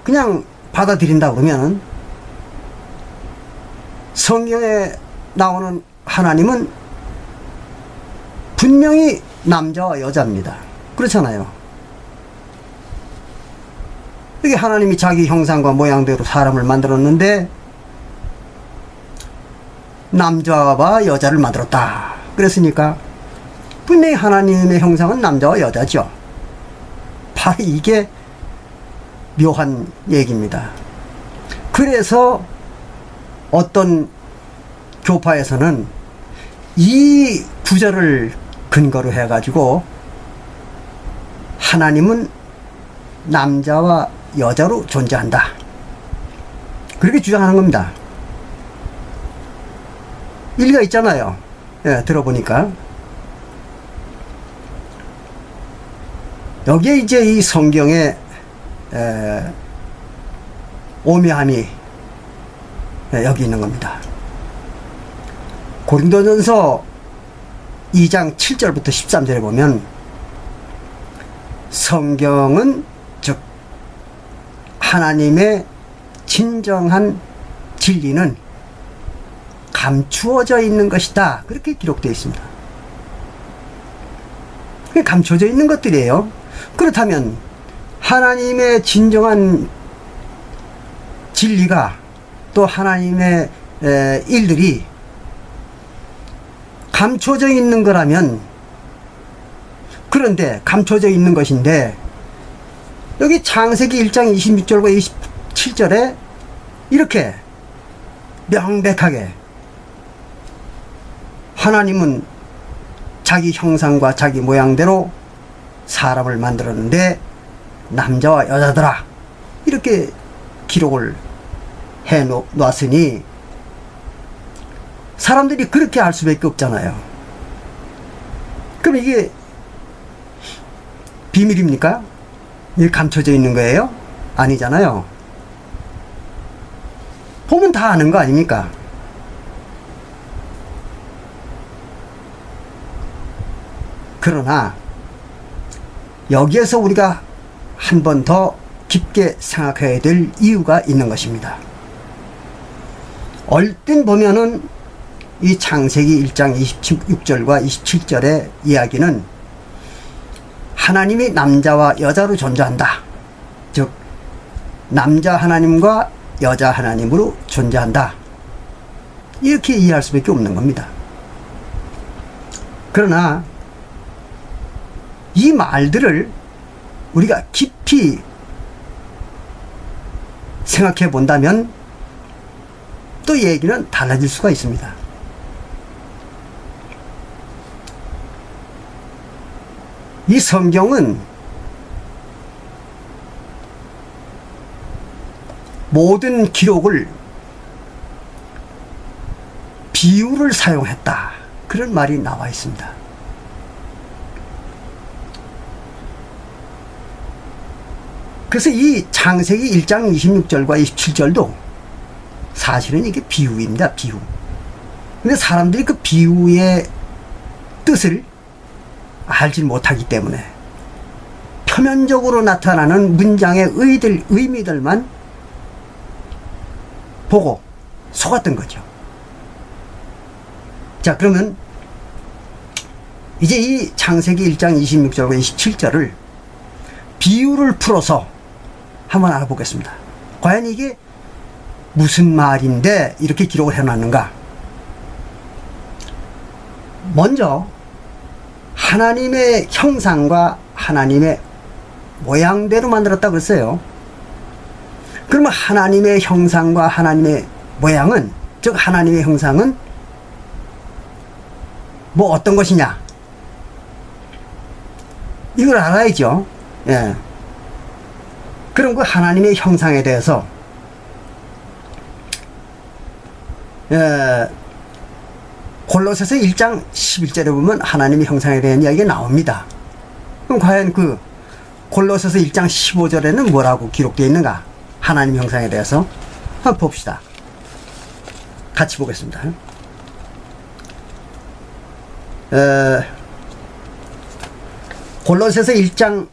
그냥 받아들인다 그러면 성경에 나오는 하나님은 분명히 남자와 여자입니다. 그렇잖아요. 여기 하나님이 자기 형상과 모양대로 사람을 만들었는데 남자와 여자를 만들었다, 그랬으니까 분명히 하나님의 형상은 남자와 여자죠. 바로 이게 묘한 얘기입니다. 그래서 어떤 교파에서는 이 구절을 근거로 해가지고 하나님은 남자와 여자로 존재한다, 그렇게 주장하는 겁니다. 일리가 있잖아요. 예, 들어보니까. 여기에 이제 이 성경의 오묘함이 여기 있는 겁니다. 고린도전서 2장 7절부터 13절에 보면 성경은 즉 하나님의 진정한 진리는 감추어져 있는 것이다, 그렇게 기록되어 있습니다. 감춰져 있는 것들이에요. 그렇다면 하나님의 진정한 진리가 또 하나님의 일들이 감춰져 있는 거라면, 그런데 감춰져 있는 것인데 여기 창세기 1장 26절과 27절에 이렇게 명백하게 하나님은 자기 형상과 자기 모양대로 사람을 만들었는데 남자와 여자더라, 이렇게 기록을 해 놓았으니 사람들이 그렇게 알 수밖에 없잖아요. 그럼 이게 비밀입니까? 이게 감춰져 있는 거예요? 아니잖아요. 보면 다 아는 거 아닙니까? 그러나 여기에서 우리가 한 번 더 깊게 생각해야 될 이유가 있는 것입니다. 얼핏 보면은 이 창세기 1장 26절과 27절의 이야기는 하나님이 남자와 여자로 존재한다, 즉 남자 하나님과 여자 하나님으로 존재한다, 이렇게 이해할 수밖에 없는 겁니다. 그러나 이 말들을 우리가 깊이 생각해 본다면 또 얘기는 달라질 수가 있습니다. 이 성경은 모든 기록을 비유를 사용했다, 그런 말이 나와 있습니다. 그래서 이 창세기 1장 26절과 27절도 사실은 이게 비유입니다. 비유. 근데 사람들이 그 비유의 뜻을 알지 못하기 때문에 표면적으로 나타나는 문장의 의미들만 보고 속았던 거죠. 자, 그러면 이제 이 창세기 1장 26절과 27절을 비유를 풀어서 한번 알아보겠습니다. 과연 이게 무슨 말인데 이렇게 기록을 해놨는가? 먼저 하나님의 형상과 하나님의 모양대로 만들었다고 그랬어요. 그러면 하나님의 형상과 하나님의 모양은, 즉 하나님의 형상은 뭐 어떤 것이냐? 이걸 알아야죠. 예. 그럼 그 하나님의 형상에 대해서 골로새서 1장 11절에 보면 하나님의 형상에 대한 이야기가 나옵니다. 그럼 과연 그 골로새서 1장 15절에는 뭐라고 기록되어 있는가? 하나님 형상에 대해서 한번 봅시다. 같이 보겠습니다. 골로새서 1장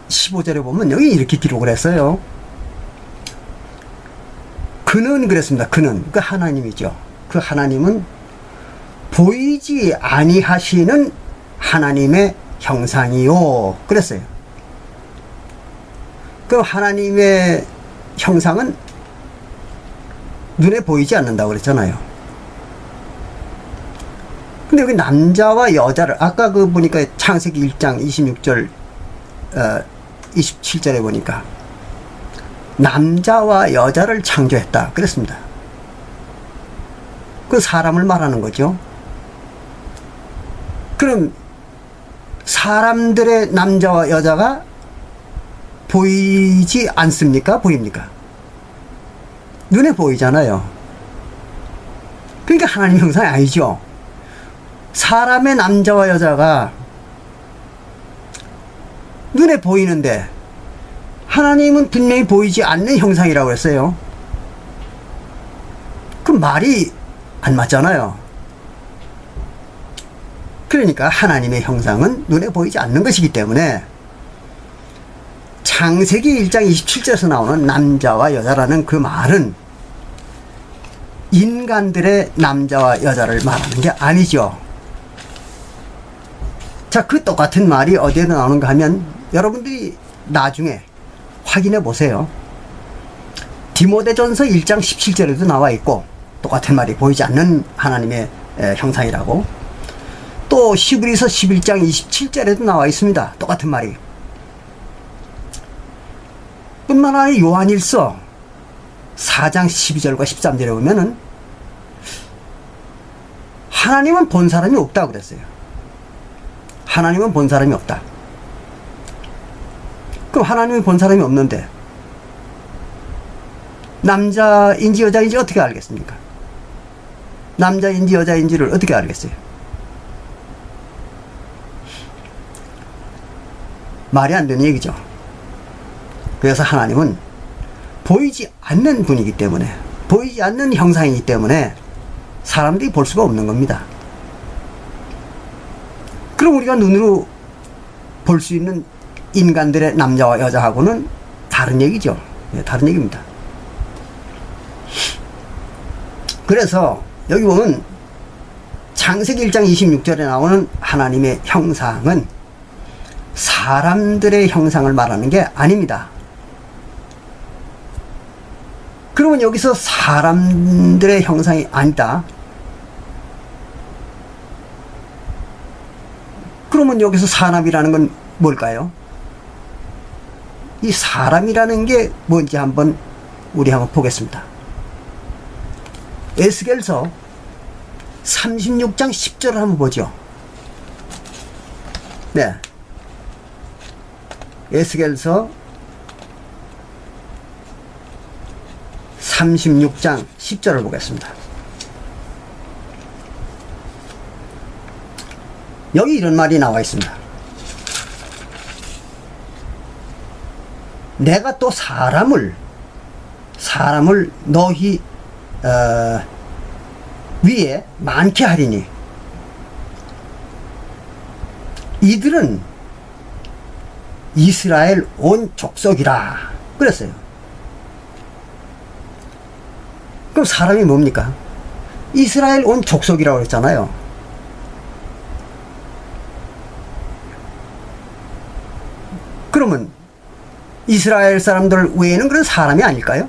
15절에 보면 여기 이렇게 기록을 했어요. 그는 그랬습니다. 그는 그 하나님이죠. 그 하나님은 보이지 아니하시는 하나님의 형상이요 그랬어요. 그럼 하나님의 형상은 눈에 보이지 않는다고 그랬잖아요. 근데 여기 남자와 여자를, 아까 그 보니까 창세기 1장 26절 27절에 보니까 남자와 여자를 창조했다 그랬습니다. 그 사람을 말하는 거죠. 그럼 사람들의 남자와 여자가 보이지 않습니까? 보입니까? 눈에 보이잖아요. 그러니까 하나님 형상이 아니죠. 사람의 남자와 여자가 눈에 보이는데 하나님은 분명히 보이지 않는 형상이라고 했어요. 그 말이 안 맞잖아요. 그러니까 하나님의 형상은 눈에 보이지 않는 것이기 때문에 창세기 1장 27절에서 나오는 남자와 여자라는 그 말은 인간들의 남자와 여자를 말하는 게 아니죠. 자, 그 똑같은 말이 어디에 나오는가 하면 여러분들이 나중에 확인해 보세요. 디모데전서 1장 17절에도 나와 있고 똑같은 말이 보이지 않는 하나님의 형상이라고, 또 히브리서 11장 27절에도 나와 있습니다. 똑같은 말이. 뿐만 아니라 요한일서 4장 12절과 13절에 보면은 하나님은 본 사람이 없다고 그랬어요. 하나님은 본 사람이 없다. 그럼 하나님이 본 사람이 없는데 남자인지 여자인지 어떻게 알겠습니까? 남자인지 여자인지를 어떻게 알겠어요? 말이 안 되는 얘기죠. 그래서 하나님은 보이지 않는 분이기 때문에, 보이지 않는 형상이기 때문에 사람들이 볼 수가 없는 겁니다. 그럼 우리가 눈으로 볼 수 있는 인간들의 남자와 여자하고는 다른 얘기죠. 네, 다른 얘기입니다. 그래서 여기 보면 창세기 1장 26절에 나오는 하나님의 형상은 사람들의 형상을 말하는 게 아닙니다. 그러면 여기서 사람들의 형상이 아니다. 그러면 여기서 사람이라는 건 뭘까요? 이 사람이라는 게 뭔지 한번 우리 한번 보겠습니다. 에스겔서 36장 10절을 한번 보죠. 네. 에스겔서 36장 10절을 보겠습니다. 여기 이런 말이 나와 있습니다. 내가 또 사람을 너희 위에 많게 하리니 이들은 이스라엘 온 족속이라 그랬어요. 그럼 사람이 뭡니까? 이스라엘 온 족속이라고 그랬잖아요. 그러면 이스라엘 사람들 외에는 그런 사람이 아닐까요?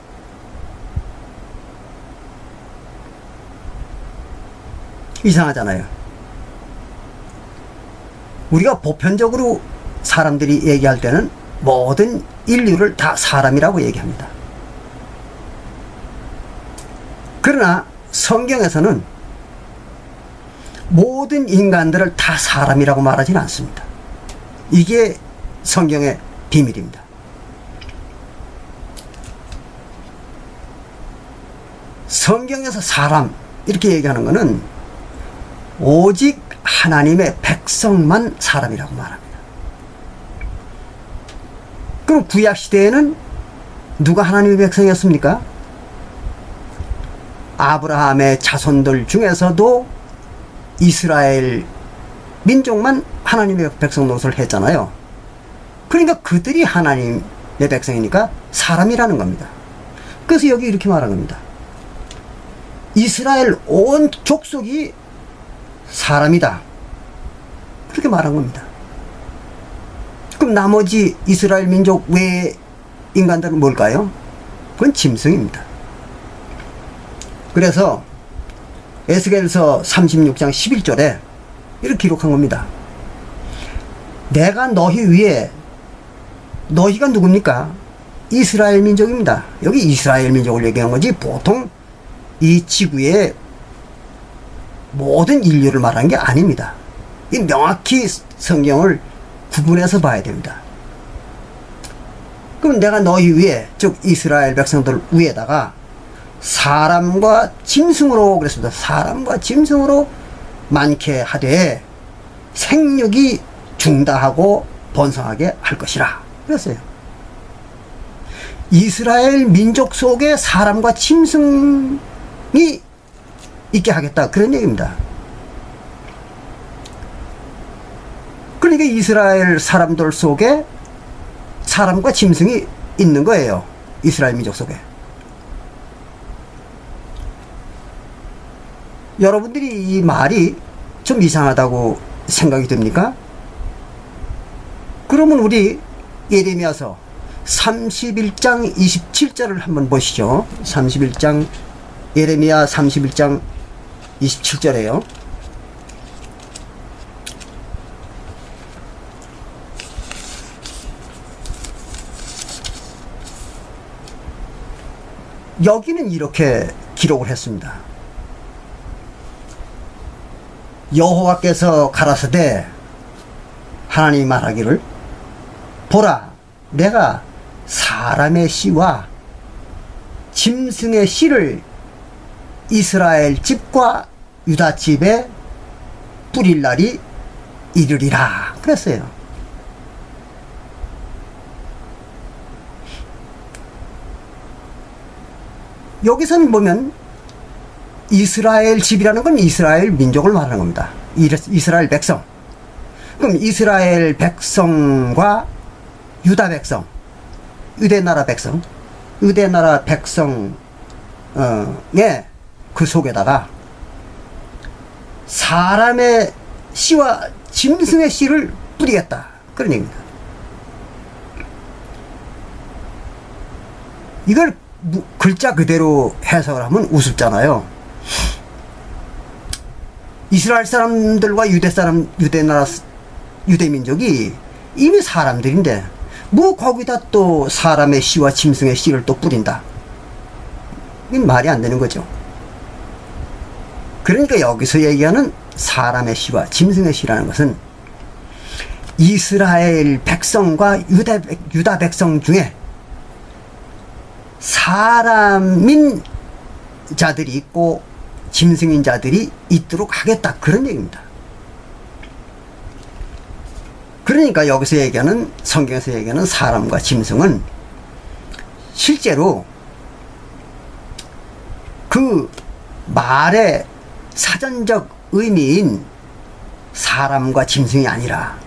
이상하잖아요. 우리가 보편적으로 사람들이 얘기할 때는 모든 인류를 다 사람이라고 얘기합니다. 그러나 성경에서는 모든 인간들을 다 사람이라고 말하지는 않습니다. 이게 성경의 비밀입니다. 성경에서 사람 이렇게 얘기하는 것은 오직 하나님의 백성만 사람이라고 말합니다. 그럼 구약시대에는 누가 하나님의 백성이었습니까? 아브라함의 자손들 중에서도 이스라엘 민족만 하나님의 백성 노릇을 했잖아요. 그러니까 그들이 하나님의 백성이니까 사람이라는 겁니다. 그래서 여기 이렇게 말한 겁니다. 이스라엘 온 족속이 사람이다. 그렇게 말한 겁니다. 그럼 나머지 이스라엘 민족 외의 인간들은 뭘까요? 그건 짐승입니다. 그래서 에스겔서 36장 11절에 이렇게 기록한 겁니다. 내가 너희 위에, 너희가 누굽니까? 이스라엘 민족입니다. 여기 이스라엘 민족을 얘기하는 거지 보통 이 지구의 모든 인류를 말하는 게 아닙니다. 이 명확히 성경을 구분해서 봐야 됩니다. 그럼 내가 너희 위에, 즉 이스라엘 백성들 위에다가 사람과 짐승으로 그랬습니다. 사람과 짐승으로 많게 하되 생육이 중다하고 번성하게 할 것이라 그랬어요. 이스라엘 민족 속에 사람과 짐승이 있게 하겠다 그런 얘기입니다. 그러니까 이스라엘 사람들 속에 사람과 짐승이 있는 거예요. 이스라엘 민족 속에. 여러분들이 이 말이 좀 이상하다고 생각이 듭니까? 그러면 우리 예레미야서 31장 27절을 한번 보시죠. 31장 예레미야 31장 27절에요. 여기는 이렇게 기록을 했습니다. 여호와께서 가라사대 하나님이 말하기를 보라 내가 사람의 씨와 짐승의 씨를 이스라엘 집과 유다 집에 뿌릴 날이 이르리라 그랬어요. 여기서는 보면 이스라엘 집이라는 건 이스라엘 민족을 말하는 겁니다. 이스라엘 백성. 그럼 이스라엘 백성과 유다 백성, 유대나라 백성, 유대나라 백성의 그 속에다가 사람의 씨와 짐승의 씨를 뿌리겠다 그런 얘기입니다. 이걸 글자 그대로 해석을 하면 우습잖아요. 이스라엘 사람들과 유대나라 유대민족이 이미 사람들인데 뭐 거기다 또 사람의 씨와 짐승의 씨를 또 뿌린다. 이건 말이 안 되는 거죠. 그러니까 여기서 얘기하는 사람의 씨와 짐승의 씨라는 것은 이스라엘 백성과 유다 백성 중에 사람인 자들이 있고 짐승인 자들이 있도록 하겠다 그런 얘기입니다. 그러니까 여기서 얘기하는 성경에서 얘기하는 사람과 짐승은 실제로 그 말의 사전적 의미인 사람과 짐승이 아니라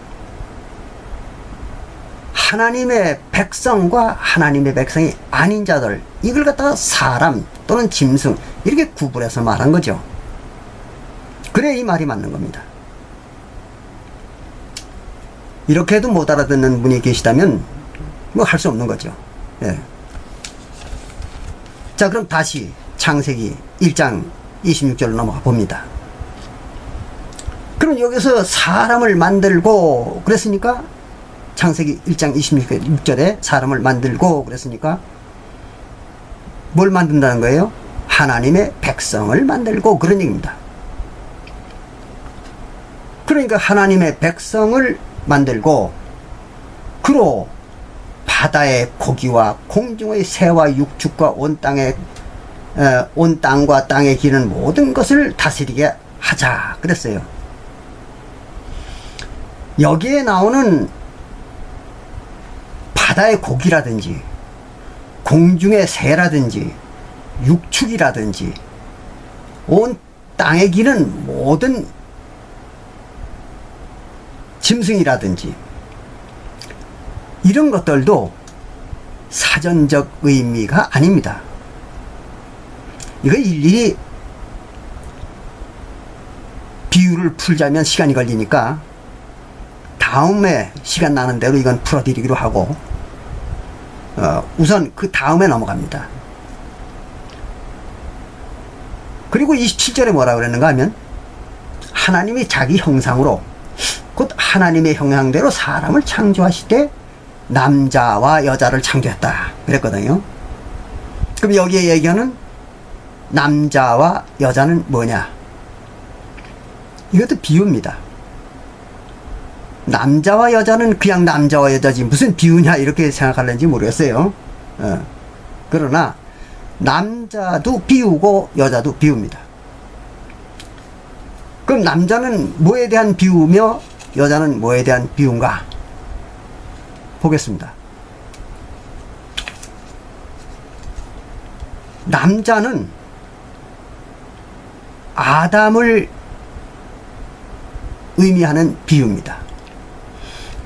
하나님의 백성과 하나님의 백성이 아닌 자들, 이걸 갖다가 사람 또는 짐승 이렇게 구분해서 말한 거죠. 그래 이 말이 맞는 겁니다. 이렇게 해도 못 알아듣는 분이 계시다면 뭐 할 수 없는 거죠. 예. 자, 그럼 다시 창세기 1장 26절로 넘어가 봅니다. 그럼 여기서 사람을 만들고 그랬으니까 창세기 1장 26절에 사람을 만들고 그랬으니까 뭘 만든다는 거예요? 하나님의 백성을 만들고 그런 얘기입니다. 그러니까 하나님의 백성을 만들고 그로 바다의 고기와 공중의 새와 육축과 온 땅과 땅에 기는 모든 것을 다스리게 하자 그랬어요. 여기에 나오는 바다의 고기라든지 공중의 새라든지 육축이라든지 온 땅에 기는 모든 짐승이라든지 이런 것들도 사전적 의미가 아닙니다. 이거 일일이 비유를 풀자면 시간이 걸리니까 다음에 시간 나는 대로 이건 풀어드리기로 하고 우선 그 다음에 넘어갑니다. 그리고 27절에 뭐라고 그랬는가 하면 하나님이 자기 형상으로 곧 하나님의 형상대로 사람을 창조하시되 남자와 여자를 창조했다 그랬거든요. 그럼 여기에 얘기하는 남자와 여자는 뭐냐? 이것도 비유입니다. 남자와 여자는 그냥 남자와 여자지 무슨 비유냐 이렇게 생각하는지 모르겠어요. 그러나 남자도 비유고 여자도 비유입니다. 그럼 남자는 뭐에 대한 비유며 여자는 뭐에 대한 비유인가? 보겠습니다. 남자는 아담을 의미하는 비유입니다.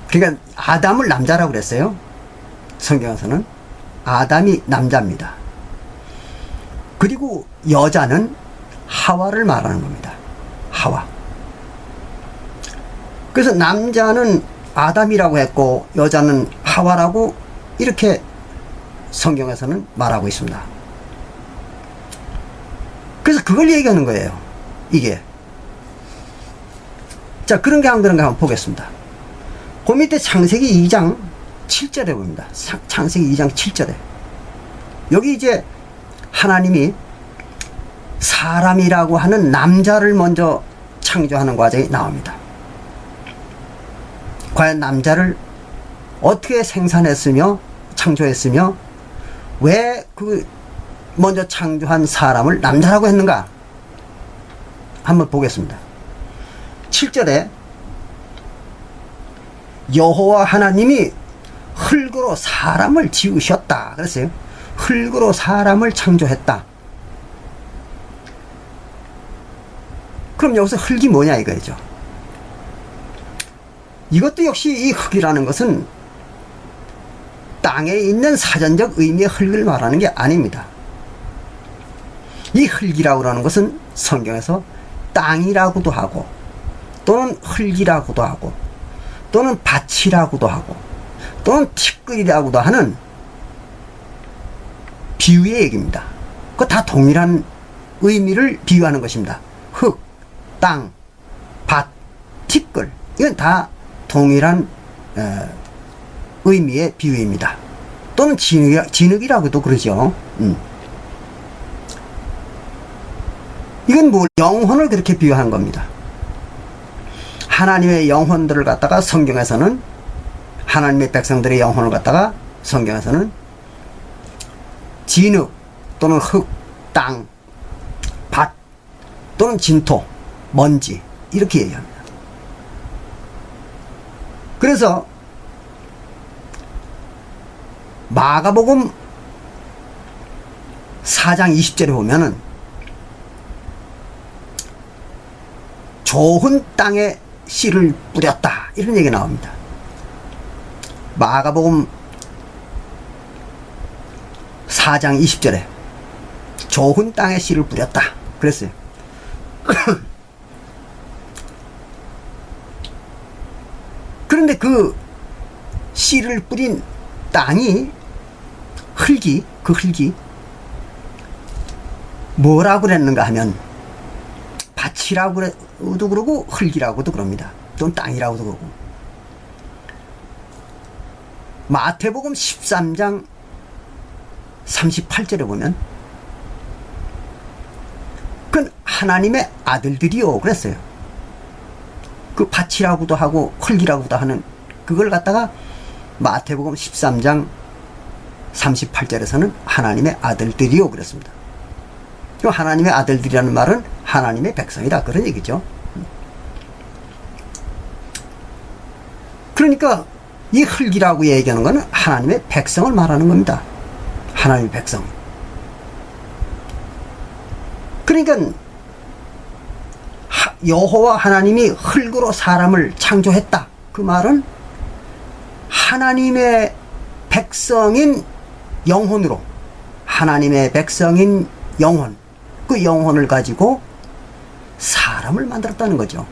그러니까 아담을 남자라고 그랬어요. 성경에서는 아담이 남자입니다. 그리고 여자는 하와를 말하는 겁니다. 하와. 그래서 남자는 아담이라고 했고 여자는 하와라고 이렇게 성경에서는 말하고 있습니다. 그래서 그걸 얘기하는 거예요. 이게. 자, 그런 게 안 그런가 한번 보겠습니다. 그 밑에 창세기 2장 7절에 봅니다. 창세기 2장 7절에. 여기 이제 하나님이 사람이라고 하는 남자를 먼저 창조하는 과정이 나옵니다. 과연 남자를 어떻게 생산했으며 창조했으며 왜 그 먼저 창조한 사람을 남자라고 했는가? 한번 보겠습니다. 7절에 여호와 하나님이 흙으로 사람을 지으셨다 그랬어요. 흙으로 사람을 창조했다. 그럼 여기서 흙이 뭐냐 이거죠. 이것도 역시 이 흙이라는 것은 땅에 있는 사전적 의미의 흙을 말하는 게 아닙니다. 이 흙이라고 하는 것은 성경에서 땅이라고도 하고 또는 흙이라고도 하고 또는 밭이라고도 하고 또는 티끌이라고도 하는 비유의 얘기입니다. 그거 다 동일한 의미를 비유하는 것입니다. 흙, 땅, 밭, 티끌 이건 다 동일한 의미의 비유입니다. 또는 진흙이라고도 그러죠. 이건 뭐 영혼을 그렇게 비유한 겁니다. 하나님의 영혼들을 갖다가 성경에서는 하나님의 백성들의 영혼을 갖다가 성경에서는 진흙 또는 흙, 땅, 밭 또는 진토, 먼지 이렇게 얘기합니다. 그래서 마가복음 4장 20절에 보면은 좋은 땅에 씨를 뿌렸다 이런 얘기 나옵니다. 마가복음 4장 20절에 좋은 땅에 씨를 뿌렸다 그랬어요. 그런데 그 씨를 뿌린 땅이 그 흙이 뭐라고 그랬는가 하면 밭이라고도 그러고 흙이라고도 그럽니다. 또는 땅이라고도 그러고. 마태복음 13장 38절에 보면 그건 하나님의 아들들이요 그랬어요. 그 밭이라고도 하고 흙이라고도 하는 그걸 갖다가 마태복음 13장 38절에서는 하나님의 아들들이요 그랬습니다. 하나님의 아들들이라는 말은 하나님의 백성이다 그런 얘기죠. 그러니까 이 흙이라고 얘기하는 것은 하나님의 백성을 말하는 겁니다. 하나님의 백성. 그러니까 여호와 하나님이 흙으로 사람을 창조했다 그 말은 하나님의 백성인 영혼으로 하나님의 백성인 영혼 그 영혼을 가지고 사람을 만들었다는 거죠.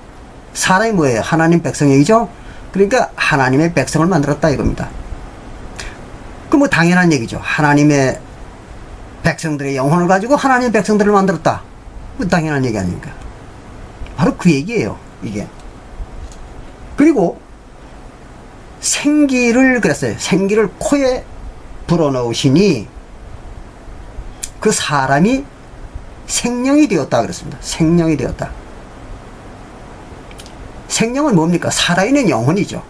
사람이 뭐예요? 하나님 백성이죠. 그러니까 하나님의 백성을 만들었다 이겁니다. 그 뭐 당연한 얘기죠. 하나님의 백성들의 영혼을 가지고 하나님의 백성들을 만들었다. 그 당연한 얘기 아닙니까? 바로 그 얘기예요. 이게. 그리고 생기를 그랬어요. 생기를 코에 불어넣으시니 그 사람이 생명이 되었다 그랬습니다. 생명이 되었다. 생명은 뭡니까? 살아있는 영혼이죠.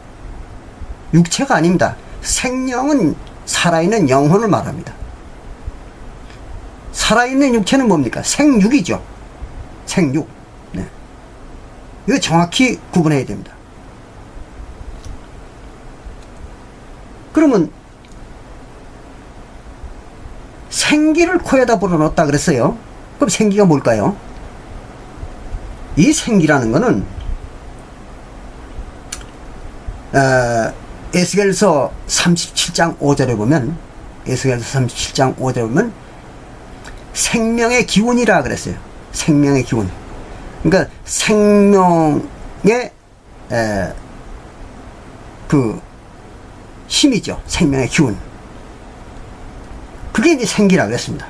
육체가 아닙니다. 생명은 살아있는 영혼을 말합니다. 살아있는 육체는 뭡니까? 생육이죠. 생육. 네. 이거 정확히 구분해야 됩니다. 그러면 생기를 코에다 불어넣었다 그랬어요. 그럼 생기가 뭘까요? 이 생기라는 거는 에스겔서 37장 5절에 보면 에스겔서 37장 5절에 보면 생명의 기운이라 그랬어요. 생명의 기운. 그러니까 생명의 그 힘이죠. 생명의 기운. 그게 이제 생기라 그랬습니다.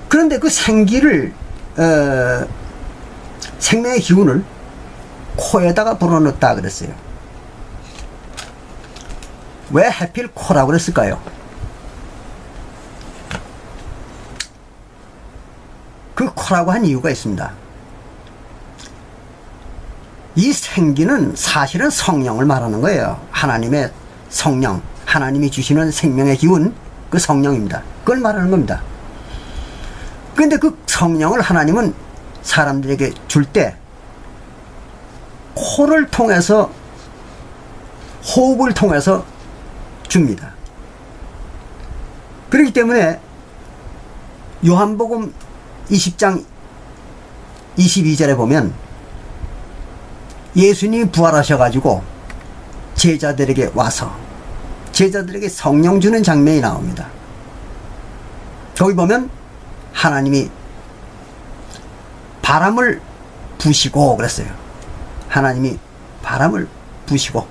그런데 그 생기를 생명의 기운을 코에다가 불어넣었다 그랬어요. 왜 하필 코라고 그랬을까요? 그 코라고 한 이유가 있습니다. 이 생기는 사실은 성령을 말하는 거예요. 하나님의 성령, 하나님이 주시는 생명의 기운, 그 성령입니다. 그걸 말하는 겁니다. 그런데 그 성령을 하나님은 사람들에게 줄 때 코를 통해서 호흡을 통해서 줍니다. 그렇기 때문에 요한복음 20장 22절에 보면 예수님이 부활하셔가지고 제자들에게 와서 제자들에게 성령 주는 장면이 나옵니다. 거기 보면 하나님이 바람을 부시고 그랬어요. 하나님이 바람을 부시고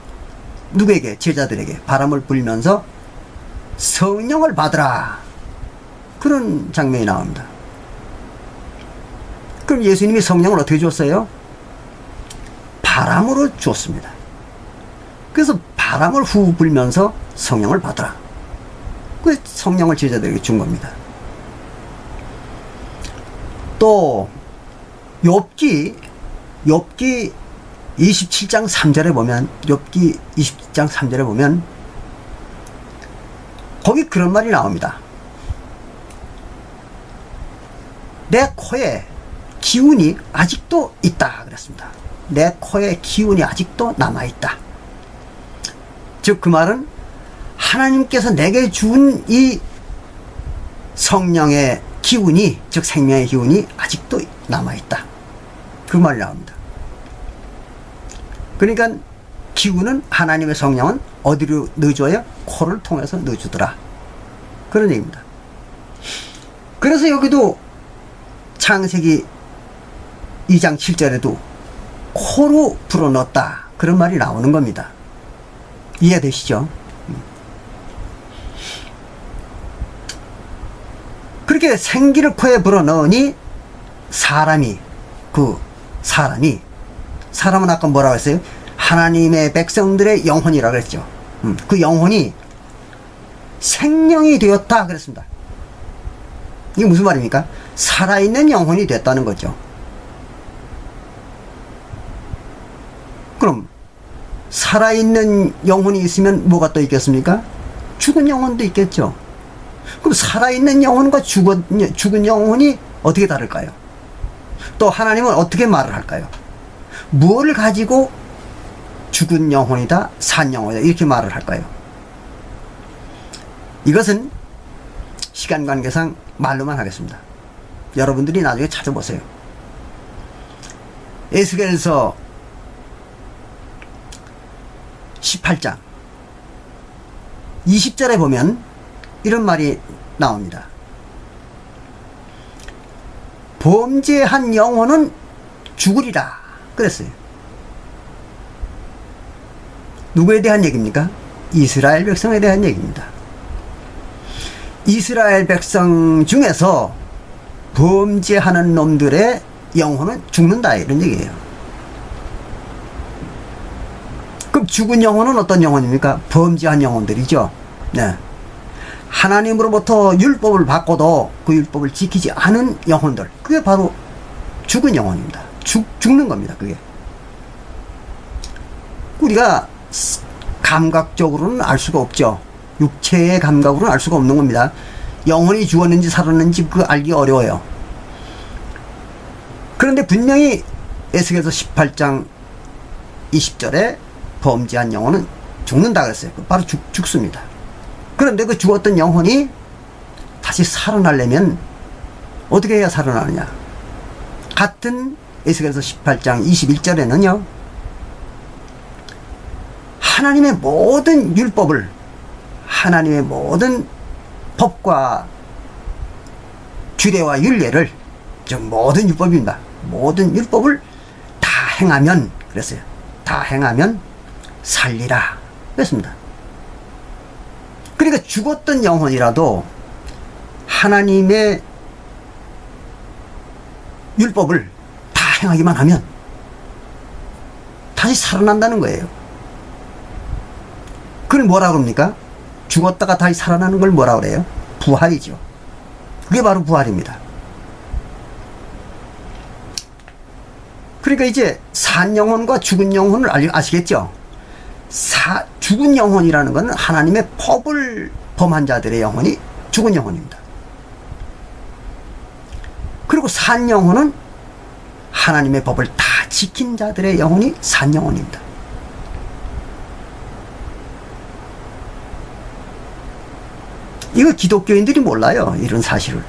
누구에게? 제자들에게 바람을 불면서 성령을 받으라 그런 장면이 나옵니다. 그럼 예수님이 성령을 어떻게 줬어요? 바람으로 줬습니다. 그래서 바람을 후 불면서 성령을 받으라. 그 성령을 제자들에게 준 겁니다. 또 욥기 27장 3절에 보면 욥기 27장 3절에 보면 거기 그런 말이 나옵니다. 내 코에 기운이 아직도 있다 그랬습니다. 내 코에 기운이 아직도 남아있다. 즉 그 말은 하나님께서 내게 준 이 성령의 기운이, 즉 생명의 기운이 아직도 남아있다. 그 말이 나옵니다. 그러니까 기운은, 하나님의 성령은 어디로 넣어줘요? 코를 통해서 넣어주더라. 그런 얘기입니다. 그래서 여기도 창세기 2장 7절에도 코로 불어넣었다. 그런 말이 나오는 겁니다. 이해되시죠? 그렇게 생기를 코에 불어넣으니 사람은 아까 뭐라고 했어요? 하나님의 백성들의 영혼이라고 그랬죠. 그 영혼이 생명이 되었다 그랬습니다. 이게 무슨 말입니까? 살아있는 영혼이 됐다는 거죠. 그럼 살아있는 영혼이 있으면 뭐가 또 있겠습니까? 죽은 영혼도 있겠죠. 그럼 살아있는 영혼과 죽은 영혼이 어떻게 다를까요? 또 하나님은 어떻게 말을 할까요? 무엇을 가지고 죽은 영혼이다, 산 영혼이다 이렇게 말을 할까요? 이것은 시간 관계상 말로만 하겠습니다. 여러분들이 나중에 찾아보세요. 에스겔서 18장 20절에 보면 이런 말이 나옵니다. 범죄한 영혼은 죽으리라 그랬어요. 누구에 대한 얘기입니까? 이스라엘 백성에 대한 얘기입니다. 이스라엘 백성 중에서 범죄하는 놈들의 영혼은 죽는다 이런 얘기예요. 그럼 죽은 영혼은 어떤 영혼입니까? 범죄한 영혼들이죠. 네. 하나님으로부터 율법을 받고도 그 율법을 지키지 않은 영혼들, 그게 바로 죽은 영혼입니다. 죽는 겁니다. 그게 우리가 감각적으로는 알 수가 없죠. 육체의 감각으로는 알 수가 없는 겁니다. 영혼이 죽었는지 살았는지 그 알기 어려워요. 그런데 분명히 에스겔서 18장 20절에 범죄한 영혼은 죽는다 그랬어요. 바로 죽습니다. 그런데 그 죽었던 영혼이 다시 살아나려면 어떻게 해야 살아나느냐? 같은 에스겔서 18장 21절에는요, 하나님의 모든 율법을, 하나님의 모든 법과 규례와 율례를, 즉 모든 율법입니다. 모든 율법을 다 행하면, 그랬어요. 다 행하면 살리라 그랬습니다. 그러니까 죽었던 영혼이라도 하나님의 율법을 다 행하기만 하면 다시 살아난다는 거예요. 그걸 뭐라 그럽니까? 죽었다가 다시 살아나는 걸 뭐라 그래요? 부활이죠. 그게 바로 부활입니다. 그러니까 이제 산 영혼과 죽은 영혼을 아시겠죠? 죽은 영혼이라는 것은 하나님의 법을 범한 자들의 영혼이 죽은 영혼입니다. 그리고 산 영혼은 하나님의 법을 다 지킨 자들의 영혼이 산 영혼입니다. 이거 기독교인들이 몰라요. 이런 사실을.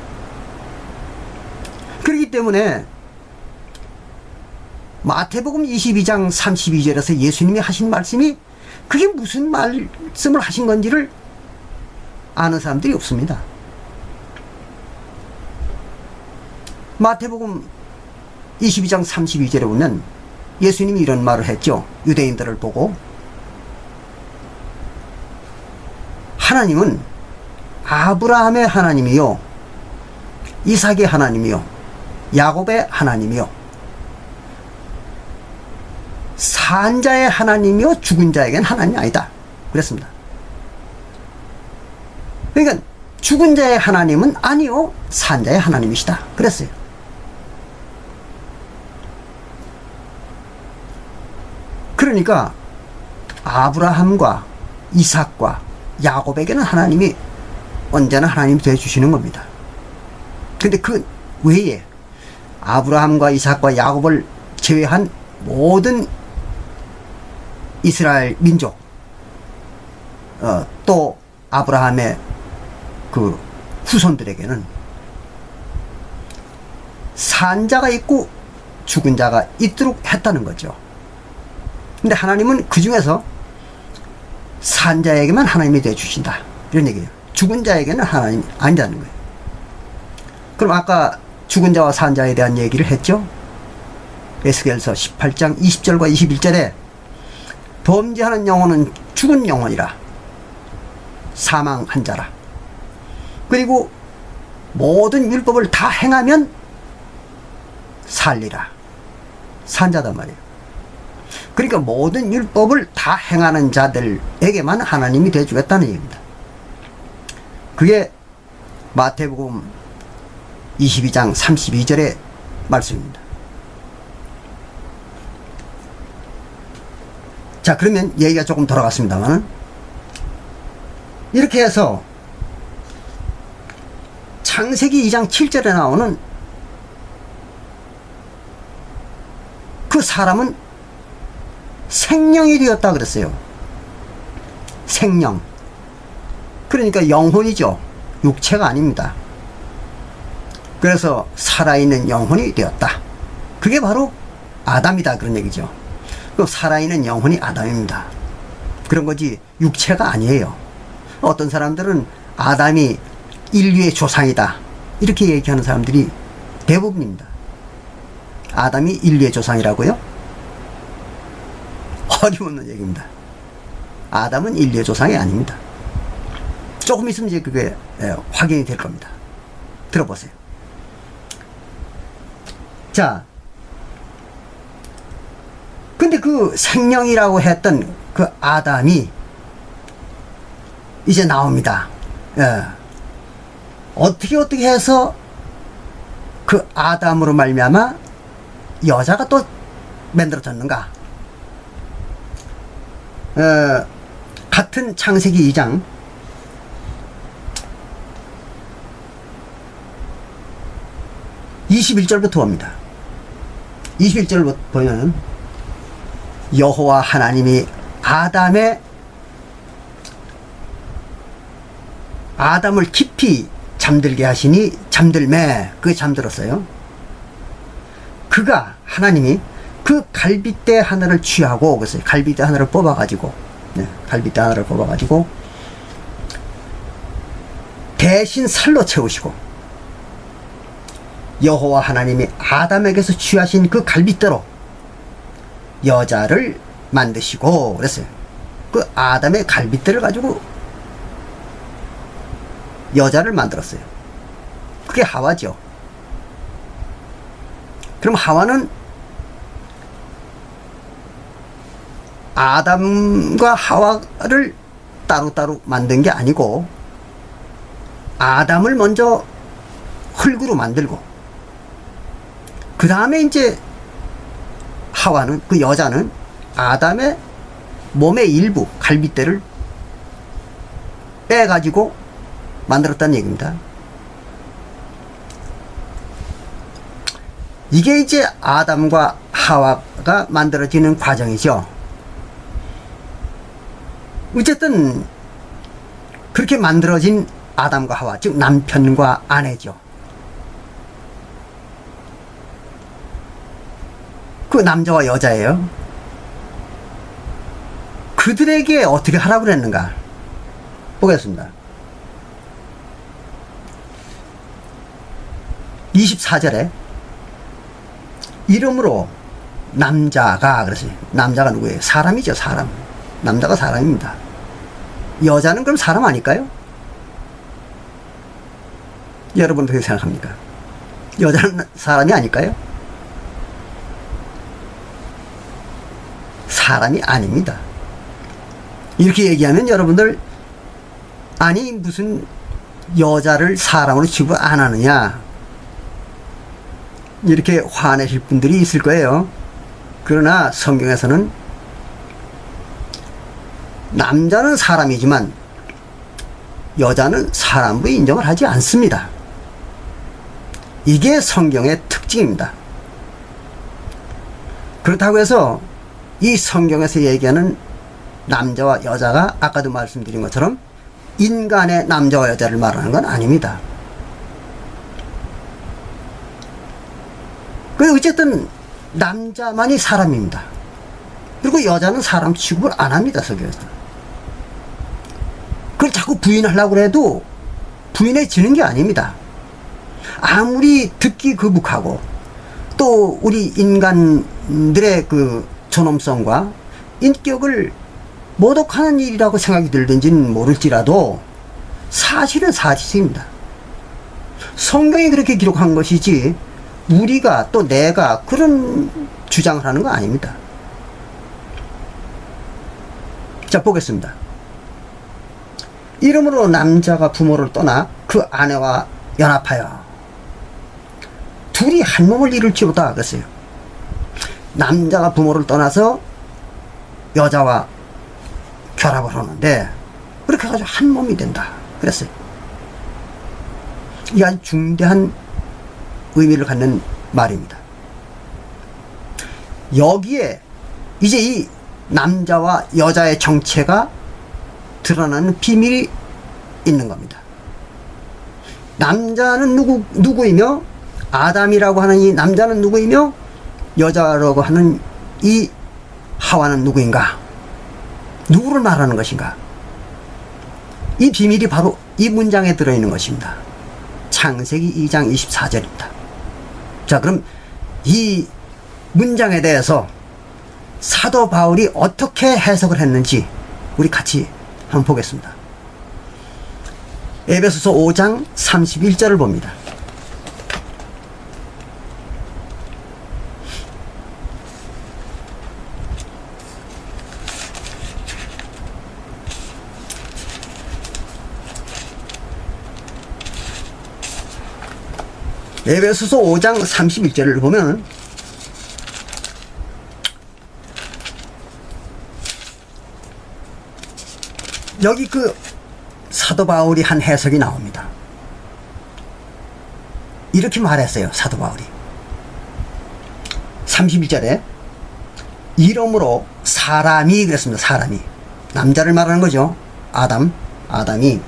그렇기 때문에 마태복음 22장 32절에서 예수님이 하신 말씀이 그게 무슨 말씀을 하신 건지를 아는 사람들이 없습니다. 마태복음 22장 32절에 보면 예수님이 이런 말을 했죠. 유대인들을 보고, 하나님은 아브라함의 하나님이요, 이삭의 하나님이요, 야곱의 하나님이요, 산 자의 하나님이요 죽은 자에겐 하나님이 아니다 그랬습니다. 그러니까 죽은 자의 하나님은 아니요 산 자의 하나님이시다 그랬어요. 그러니까 아브라함과 이삭과 야곱에게는 하나님이 언제나 하나님이 되어주시는 겁니다. 근데 그 외에 아브라함과 이삭과 야곱을 제외한 모든 이스라엘 민족, 또 아브라함의 그 후손들에게는 산 자가 있고 죽은 자가 있도록 했다는 거죠. 근데 하나님은 그 중에서 산 자에게만 하나님이 되어주신다, 이런 얘기예요. 죽은 자에게는 하나님이 아니라는 거예요. 그럼 아까 죽은 자와 산 자에 대한 얘기를 했죠. 에스겔서 18장 20절과 21절에 범죄하는 영혼은 죽은 영혼이라, 사망한 자라. 그리고 모든 율법을 다 행하면 살리라, 산자단 말이에요. 그러니까 모든 율법을 다 행하는 자들에게만 하나님이 되어주겠다는 얘기입니다. 그게 마태복음 22장 32절의 말씀입니다. 자, 그러면 얘기가 조금 돌아갔습니다만, 이렇게 해서 창세기 2장 7절에 나오는 그 사람은 생명이 되었다 그랬어요. 생명. 그러니까 영혼이죠. 육체가 아닙니다. 그래서 살아있는 영혼이 되었다. 그게 바로 아담이다, 그런 얘기죠. 그 살아있는 영혼이 아담입니다. 그런 거지 육체가 아니에요. 어떤 사람들은 아담이 인류의 조상이다, 이렇게 얘기하는 사람들이 대부분입니다. 아담이 인류의 조상이라고요? 어림없는 얘기입니다. 아담은 인류의 조상이 아닙니다. 조금 있으면 이제 그게 확인이 될 겁니다. 들어보세요. 자, 근데 그 생명이라고 했던 그 아담이 이제 나옵니다. 어떻게 해서 그 아담으로 말미암아 여자가 또 만들어졌는가? 같은 창세기 2장 21절부터 봅니다. 21절부터 보면 여호와 하나님이 아담을 깊이 잠들게 하시니 잠들매, 그게 잠들었어요. 그가, 하나님이 그 갈빗대 하나를 취하고, 그래서 갈빗대 하나를 뽑아가지고, 갈빗대 하나를 뽑아가지고 대신 살로 채우시고, 여호와 하나님이 아담에게서 취하신 그 갈빗대로 여자를 만드시고 그랬어요. 그 아담의 갈빗대를 가지고 여자를 만들었어요. 그게 하와죠. 그럼 하와는 아담과 하와를 따로따로 만든 게 아니고 아담을 먼저 흙으로 만들고 그 다음에 이제 하와는, 그 여자는 아담의 몸의 일부 갈빗대를 빼가지고 만들었다는 얘기입니다. 이게 이제 아담과 하와가 만들어지는 과정이죠. 어쨌든 그렇게 만들어진 아담과 하와, 즉 남편과 아내죠. 그 남자와 여자예요. 그들에게 어떻게 하라고 그랬는가 보겠습니다. 24절에 이름으로 남자가, 그랬어요. 남자가 누구예요? 사람이죠, 사람. 남자가 사람입니다. 여자는 그럼 사람 아닐까요? 여러분 어떻게 생각합니까? 여자는 사람이 아닐까요? 사람이 아닙니다. 이렇게 얘기하면 여러분들, 아니 무슨 여자를 사람으로 취급 안 하느냐, 이렇게 화내실 분들이 있을 거예요. 그러나 성경에서는 남자는 사람이지만 여자는 사람으로 인정을 하지 않습니다. 이게 성경의 특징입니다. 그렇다고 해서 이 성경에서 얘기하는 남자와 여자가 아까도 말씀드린 것처럼 인간의 남자와 여자를 말하는 건 아닙니다. 그 어쨌든 남자만이 사람입니다. 그리고 여자는 사람 취급을 안 합니다, 석유에서. 그걸 자꾸 부인하려고 해도 부인해지는 게 아닙니다. 아무리 듣기 거북하고 또 우리 인간들의 그 존엄성과 인격을 모독하는 일이라고 생각이 들든지는 모를지라도 사실은 사실입니다. 성경이 그렇게 기록한 것이지 우리가 또 내가 그런 주장을 하는 거 아닙니다. 자, 보겠습니다. 이러므로 남자가 부모를 떠나 그 아내와 연합하여 둘이 한 몸을 이룰지로다 그랬어요. 남자가 부모를 떠나서 여자와 결합을 하는데 그렇게 해가지고 한 몸이 된다 그랬어요. 이 아주 중대한 의미를 갖는 말입니다. 여기에 이제 이 남자와 여자의 정체가 드러나는 비밀이 있는 겁니다. 남자는 누구이며 아담이라고 하는 이 남자는 누구이며 여자라고 하는 이 하와는 누구인가? 누구를 말하는 것인가? 이 비밀이 바로 이 문장에 들어있는 것입니다. 창세기 2장 24절입니다. 자, 그럼 이 문장에 대해서 사도 바울이 어떻게 해석을 했는지 우리 같이 한번 보겠습니다. 에베소서 5장 31절을 봅니다. 에베소서 5장 31절을 보면 여기 그 사도 바울이 한 해석이 나옵니다. 이렇게 말했어요. 사도 바울이 31절에 이러므로 사람이 그랬습니다. 사람이 남자를 말하는 거죠. 아담이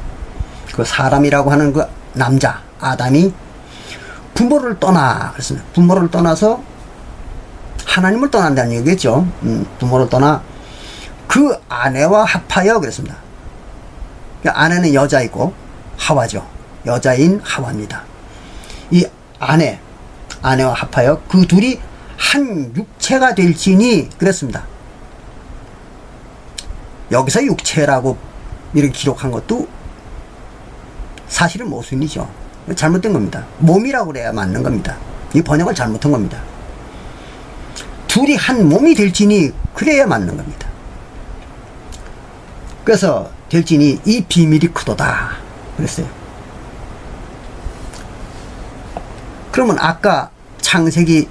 그 사람이라고 하는 그 남자 아담이 부모를 떠나 그랬습니다. 부모를 떠나서 하나님을 떠난다는 얘기겠죠. 부모를 떠나 그 아내와 합하여 그랬습니다. 아내는 여자이고 하와죠. 여자인 하와입니다. 이 아내와 합하여 그 둘이 한 육체가 될지니 그랬습니다. 여기서 육체라고 이렇게 기록한 것도 사실은 모순이죠. 잘못된 겁니다. 몸이라고 그래야 맞는 겁니다. 이 번역을 잘못한 겁니다. 둘이 한 몸이 될지니 그래야 맞는 겁니다. 그래서 될지니 이 비밀이 크도다 그랬어요. 그러면 아까 창세기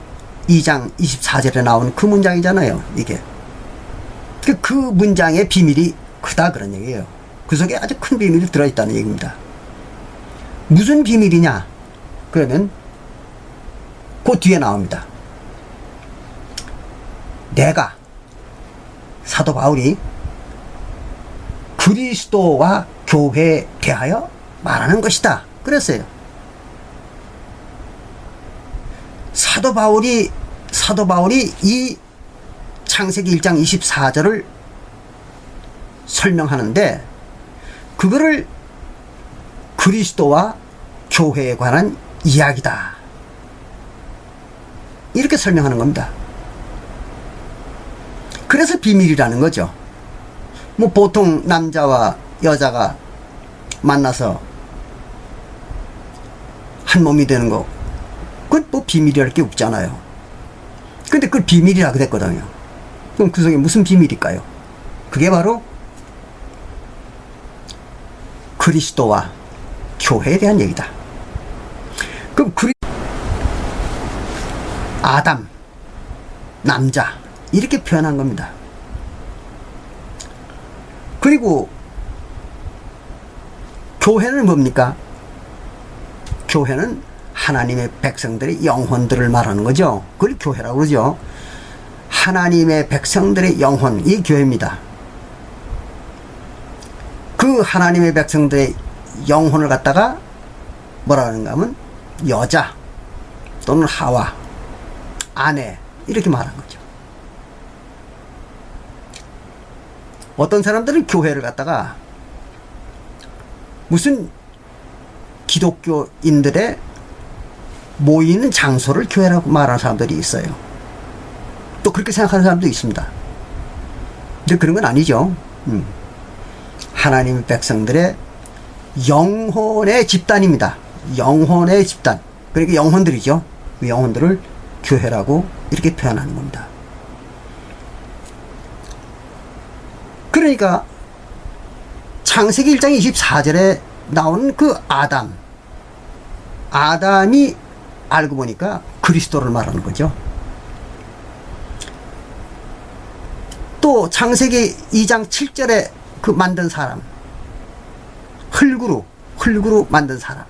2장 24절에 나온 그 문장이잖아요. 이게 그 문장의 비밀이 크다 그런 얘기예요. 그 속에 아주 큰 비밀이 들어있다는 얘기입니다. 무슨 비밀이냐? 그러면 그 뒤에 나옵니다. 내가 사도 바울이 그리스도와 교회에 대하여 말하는 것이다 그랬어요. 사도 바울이 이 창세기 1장 24절을 설명하는데 그거를 그리스도와 교회에 관한 이야기다 이렇게 설명하는 겁니다. 그래서 비밀이라는 거죠. 뭐 보통 남자와 여자가 만나서 한 몸이 되는 거 그건 뭐 비밀이랄 게 없잖아요. 근데 그걸 비밀이라고 그랬거든요. 그럼 그 속에 무슨 비밀일까요? 그게 바로 그리스도와 교회에 대한 얘기다. 그럼 아담 남자 이렇게 표현한 겁니다. 그리고 교회는 뭡니까? 교회는 하나님의 백성들의 영혼들을 말하는 거죠. 그걸 교회라고 그러죠. 하나님의 백성들의 영혼, 이 교회입니다. 그 하나님의 백성들의 영혼을 갖다가 뭐라 하는가 하면 여자 또는 하와, 아내 이렇게 말한 거죠. 어떤 사람들은 교회를 갖다가 무슨 기독교인들의 모이는 장소를 교회라고 말하는 사람들이 있어요. 또 그렇게 생각하는 사람도 있습니다. 근데 그런 건 아니죠. 하나님의 백성들의 영혼의 집단입니다. 영혼의 집단. 그러니까 영혼들이죠. 그 영혼들을 교회라고 이렇게 표현하는 겁니다. 그러니까 창세기 1장 24절에 나오는 그 아담이 알고 보니까 그리스도를 말하는 거죠. 또 창세기 2장 7절에 그 만든 사람, 흙으로 만든 사람,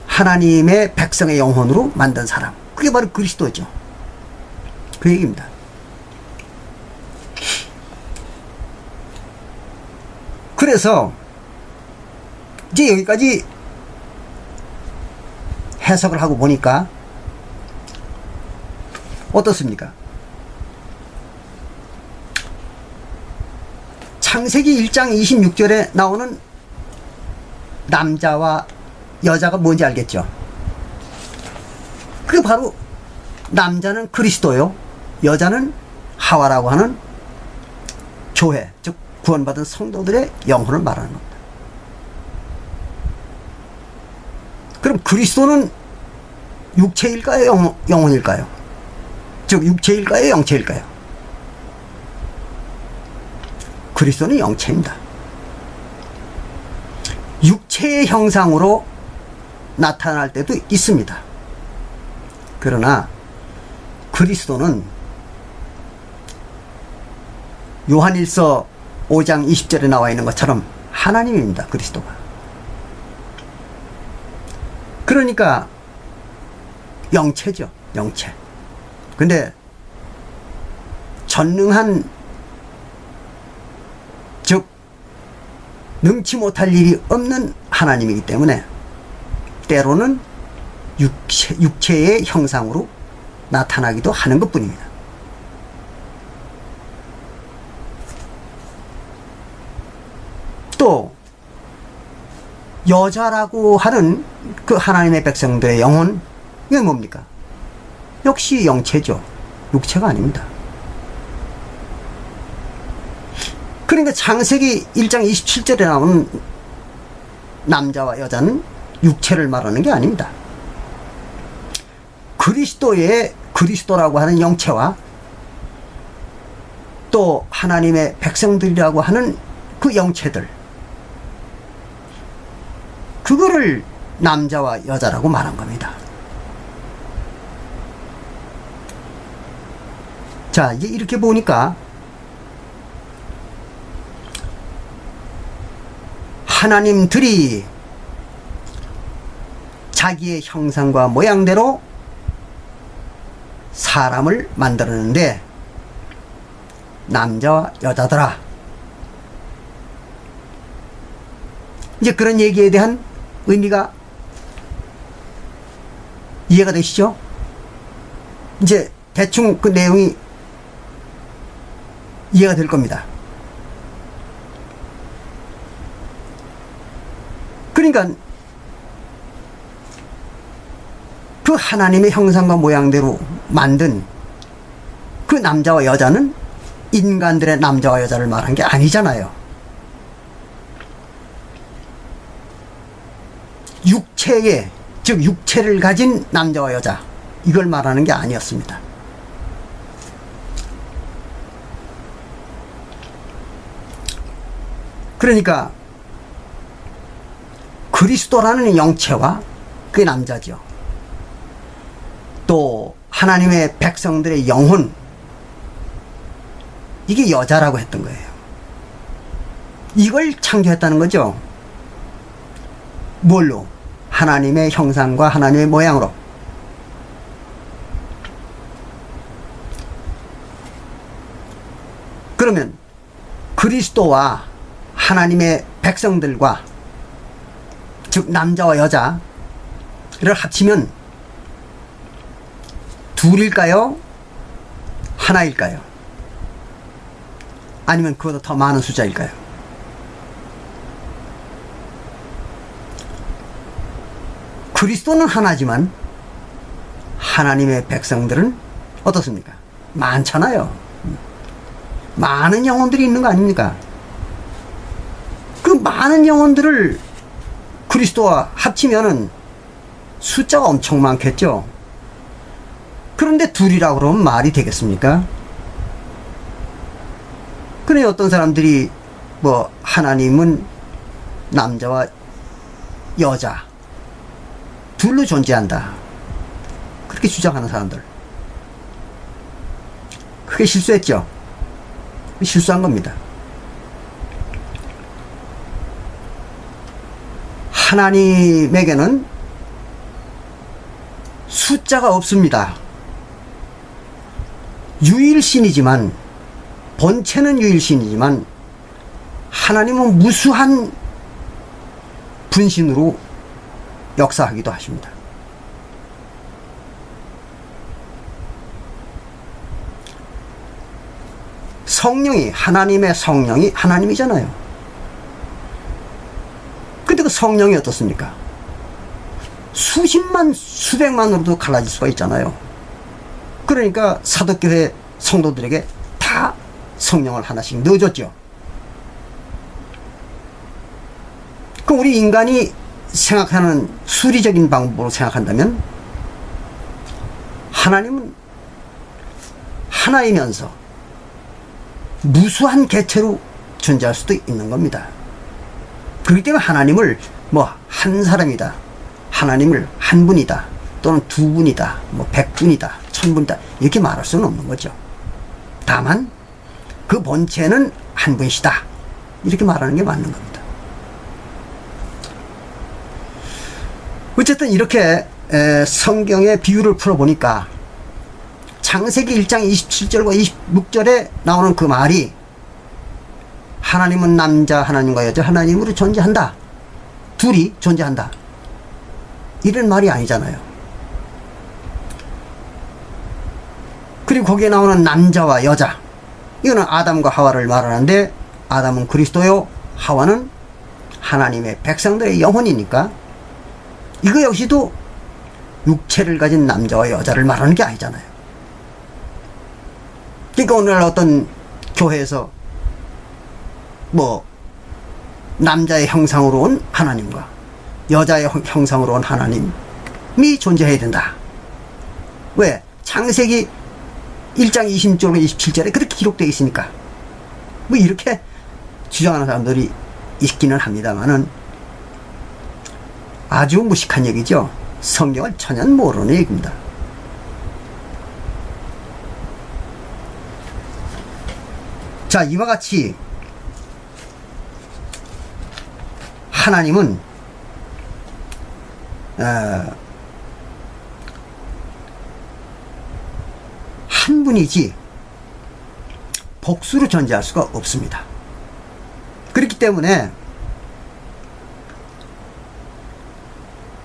하나님의 백성의 영혼으로 만든 사람, 그게 바로 그리스도죠. 그 얘기입니다. 그래서 이제 여기까지 해석을 하고 보니까 어떻습니까? 창세기 1장 26절에 나오는 남자와 여자가 뭔지 알겠죠? 그게 바로 남자는 그리스도요, 여자는 하와라고 하는 교회, 즉 구원받은 성도들의 영혼을 말하는 겁니다. 그럼 그리스도는 육체일까요, 영혼일까요? 즉 육체일까요, 영체일까요? 그리스도는 영체입니다. 육체의 형상으로 나타날 때도 있습니다. 그러나 그리스도는 요한일서 5장 20절에 나와 있는 것처럼 하나님입니다. 그리스도가. 그러니까 영체죠. 영체. 근데 전능한, 즉 능치 못할 일이 없는 하나님이기 때문에 때로는 육체의 형상으로 나타나기도 하는 것뿐입니다. 또 여자라고 하는 그 하나님의 백성들의 영혼, 이게 뭡니까? 역시 영체죠. 육체가 아닙니다. 그러니까 창세기 1장 27절에 나오는 남자와 여자는 육체를 말하는 게 아닙니다. 그리스도라고 하는 영체와 또 하나님의 백성들이라고 하는 그 영체들, 그거를 남자와 여자라고 말한 겁니다. 자, 이제 이렇게 보니까 하나님들이 자기의 형상과 모양대로 사람을 만들었는데 남자와 여자더라. 이제 그런 얘기에 대한 의미가 이해가 되시죠? 이제 대충 그 내용이 이해가 될 겁니다. 그러니까 그 하나님의 형상과 모양대로 만든 그 남자와 여자는 인간들의 남자와 여자를 말한 게 아니잖아요. 육체의, 즉 육체를 가진 남자와 여자, 이걸 말하는 게 아니었습니다. 그러니까 그리스도라는 영체와 그게 남자죠. 또 하나님의 백성들의 영혼, 이게 여자라고 했던 거예요. 이걸 창조했다는 거죠. 뭘로? 하나님의 형상과 하나님의 모양으로. 그러면 그리스도와 하나님의 백성들과, 즉 남자와 여자를 합치면 둘일까요? 하나일까요? 아니면 그보다 더 많은 숫자일까요? 그리스도는 하나지만 하나님의 백성들은 어떻습니까? 많잖아요. 많은 영혼들이 있는 거 아닙니까? 그 많은 영혼들을 그리스도와 합치면은 숫자가 엄청 많겠죠. 그런데 둘이라고 그러면 말이 되겠습니까? 그래, 어떤 사람들이 뭐 하나님은 남자와 여자 둘로 존재한다, 그렇게 주장하는 사람들, 크게 실수했죠. 실수한 겁니다. 하나님에게는 숫자가 없습니다. 유일신이지만, 본체는 유일신이지만 하나님은 무수한 분신으로 역사하기도 하십니다. 성령이, 하나님의 성령이 하나님이잖아요. 근데 그 성령이 어떻습니까? 수십만, 수백만으로도 갈라질 수가 있잖아요. 그러니까 사도교회 성도들에게 다 성령을 하나씩 넣어줬죠. 그럼 우리 인간이 생각하는 수리적인 방법으로 생각한다면 하나님은 하나이면서 무수한 개체로 존재할 수도 있는 겁니다. 그렇기 때문에 하나님을 뭐 한 사람이다, 하나님을 한 분이다, 또는 두 분이다, 뭐 100분이다, 1000분이다 이렇게 말할 수는 없는 거죠. 다만 그 본체는 한 분이시다, 이렇게 말하는 게 맞는 겁니다. 어쨌든 이렇게 성경의 비유를 풀어보니까 창세기 1장 27절과 26절에 나오는 그 말이 하나님은 남자 하나님과 여자 하나님으로 존재한다, 둘이 존재한다, 이런 말이 아니잖아요. 그리고 거기에 나오는 남자와 여자, 이거는 아담과 하와를 말하는데, 아담은 그리스도요, 하와는 하나님의 백성들의 영혼이니까 이거 역시도 육체를 가진 남자와 여자를 말하는 게 아니잖아요. 그러니까 오늘날 어떤 교회에서 뭐 남자의 형상으로 온 하나님과 여자의 형상으로 온 하나님이 존재해야 된다. 왜? 창세기 1장 26절 27절에 그렇게 기록되어 있으니까. 뭐 이렇게 주장하는 사람들이 있기는 합니다만은 아주 무식한 얘기죠. 성경을 전혀 모르는 얘기입니다. 자, 이와 같이 하나님은 한 분이지 복수로 존재할 수가 없습니다. 그렇기 때문에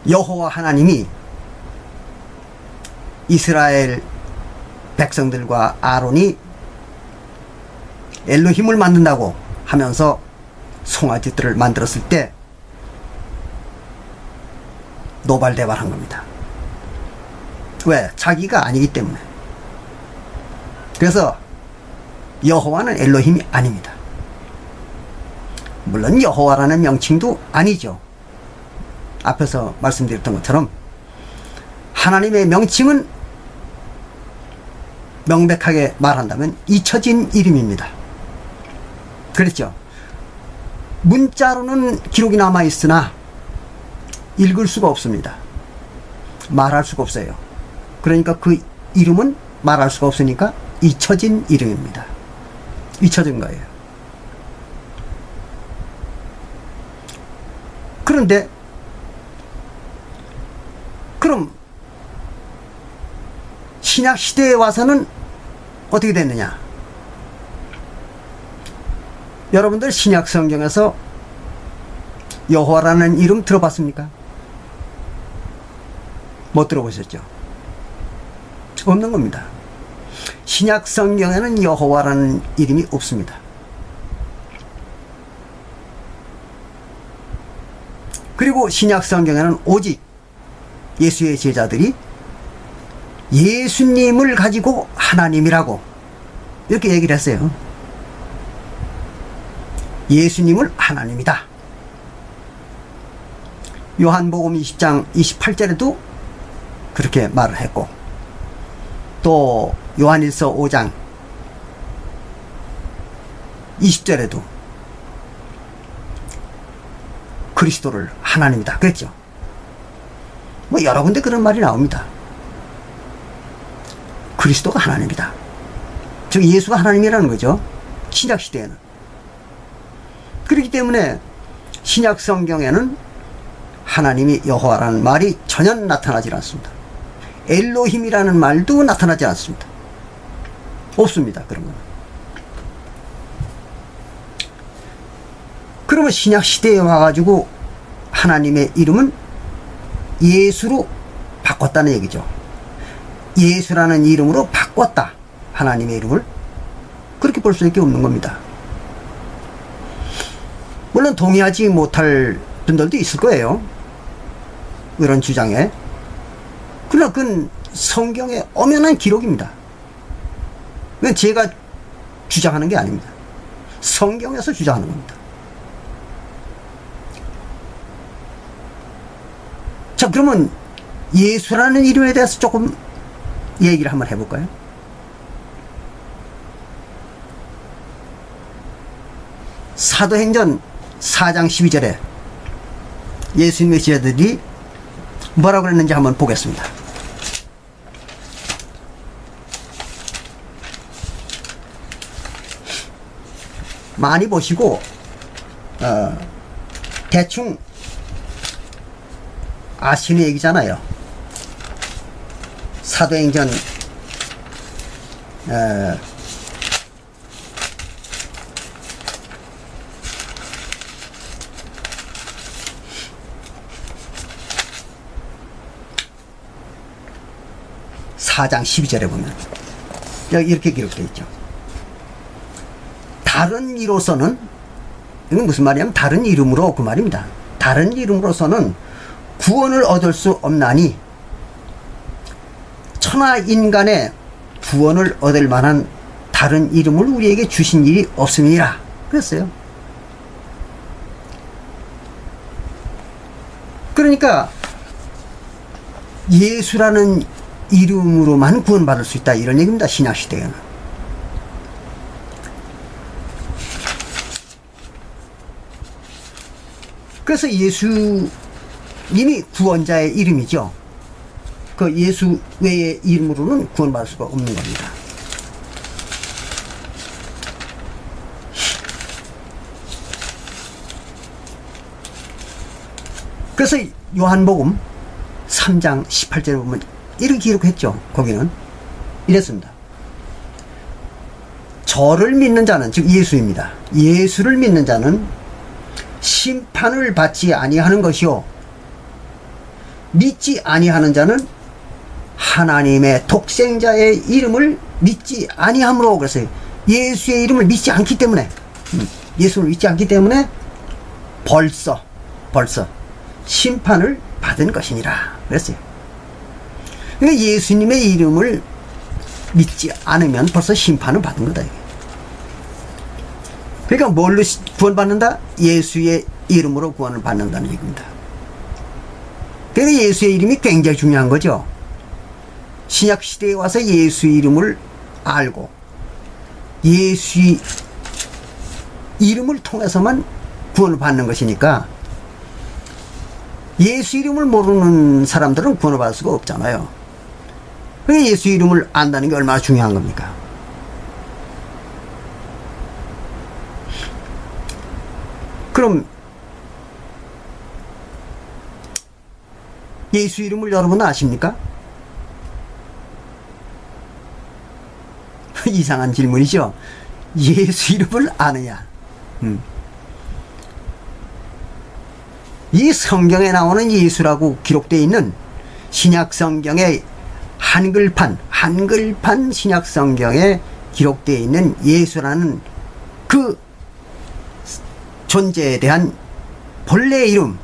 여호와 하나님이 이스라엘 백성들과 아론이 엘로힘을 만든다고 하면서 송아지들을 만들었을 때 노발대발한 겁니다. 왜? 자기가 아니기 때문에. 그래서 여호와는 엘로힘이 아닙니다. 물론 여호와라는 명칭도 아니죠. 앞에서 말씀드렸던 것처럼 하나님의 명칭은 명백하게 말한다면 잊혀진 이름입니다. 그랬죠. 문자로는 기록이 남아있으나 읽을 수가 없습니다. 말할 수가 없어요. 그러니까 그 이름은 말할 수가 없으니까 잊혀진 이름입니다. 잊혀진 거예요. 그런데 그럼 신약 시대에 와서는 어떻게 됐느냐? 여러분들 신약 성경에서 여호와라는 이름 들어봤습니까? 못 들어보셨죠? 없는 겁니다. 신약 성경에는 여호와라는 이름이 없습니다. 그리고 신약 성경에는 오직 예수의 제자들이 예수님을 가지고 하나님이라고 이렇게 얘기를 했어요. 예수님을 하나님이다. 요한복음 20장 28절에도 그렇게 말을 했고, 또 요한일서 5장 20절에도 그리스도를 하나님이다 그랬죠. 뭐 여러 군데 그런 말이 나옵니다. 그리스도가 하나님이다. 즉 예수가 하나님이라는 거죠. 신약 시대에는. 그렇기 때문에 신약 성경에는 하나님이 여호와라는 말이 전혀 나타나지 않습니다. 엘로힘이라는 말도 나타나지 않습니다. 없습니다. 그런 건. 그러면 신약 시대에 와가지고 하나님의 이름은 예수로 바꿨다는 얘기죠. 예수라는 이름으로 바꿨다. 하나님의 이름을. 그렇게 볼 수밖에 없는 겁니다. 물론 동의하지 못할 분들도 있을 거예요. 이런 주장에. 그러나 그건 성경의 엄연한 기록입니다. 그건 제가 주장하는 게 아닙니다. 성경에서 주장하는 겁니다. 자, 그러면 예수라는 이름에 대해서 조금 얘기를 한번 해볼까요? 사도행전 4장 12절에 예수님의 제자들이 뭐라고 그랬는지 한번 보겠습니다. 많이 보시고 대충 아시는 얘기잖아요. 사도행전 4장 12절에 보면 여기 이렇게 기록되어 있죠. 다른 이로서는, 이건 무슨 말이냐면 다른 이름으로 그 말입니다. 다른 이름으로서는 구원을 얻을 수 없나니 천하 인간의 구원을 얻을 만한 다른 이름을 우리에게 주신 일이 없음이라 그랬어요. 그러니까 예수라는 이름으로만 구원받을 수 있다 이런 얘기입니다. 신약시대에는. 그래서 예수님이 구원자의 이름이죠. 그 예수 외의 이름으로는 구원받을 수가 없는 겁니다. 그래서 요한복음 3장 18절에 보면 이렇게 기록했죠. 거기는 이랬습니다. 저를 믿는 자는, 즉 예수입니다. 예수를 믿는 자는 심판을 받지 아니하는 것이요 믿지 아니하는 자는 하나님의 독생자의 이름을 믿지 아니함으로. 그래서 예수의 이름을 믿지 않기 때문에, 예수를 믿지 않기 때문에 벌써 심판을 받은 것이니라 그랬어요. 그러니까 예수님의 이름을 믿지 않으면 벌써 심판을 받은 거다. 이게. 그러니까 뭘로 구원받는다? 예수의 이름으로 구원을 받는다는 얘기입니다. 그러니까 예수의 이름이 굉장히 중요한 거죠. 신약 시대에 와서 예수의 이름을 알고 예수의 이름을 통해서만 구원을 받는 것이니까 예수 이름을 모르는 사람들은 구원을 받을 수가 없잖아요. 그러니까 예수 이름을 안다는 게 얼마나 중요한 겁니까? 그럼 예수 이름을 여러분 아십니까? 이상한 질문이죠. 예수 이름을 아느냐? 이 성경에 나오는 예수라고 기록되어 있는 신약 성경의 한글판 신약 성경에 기록되어 있는 예수라는 그 존재에 대한 본래의 이름,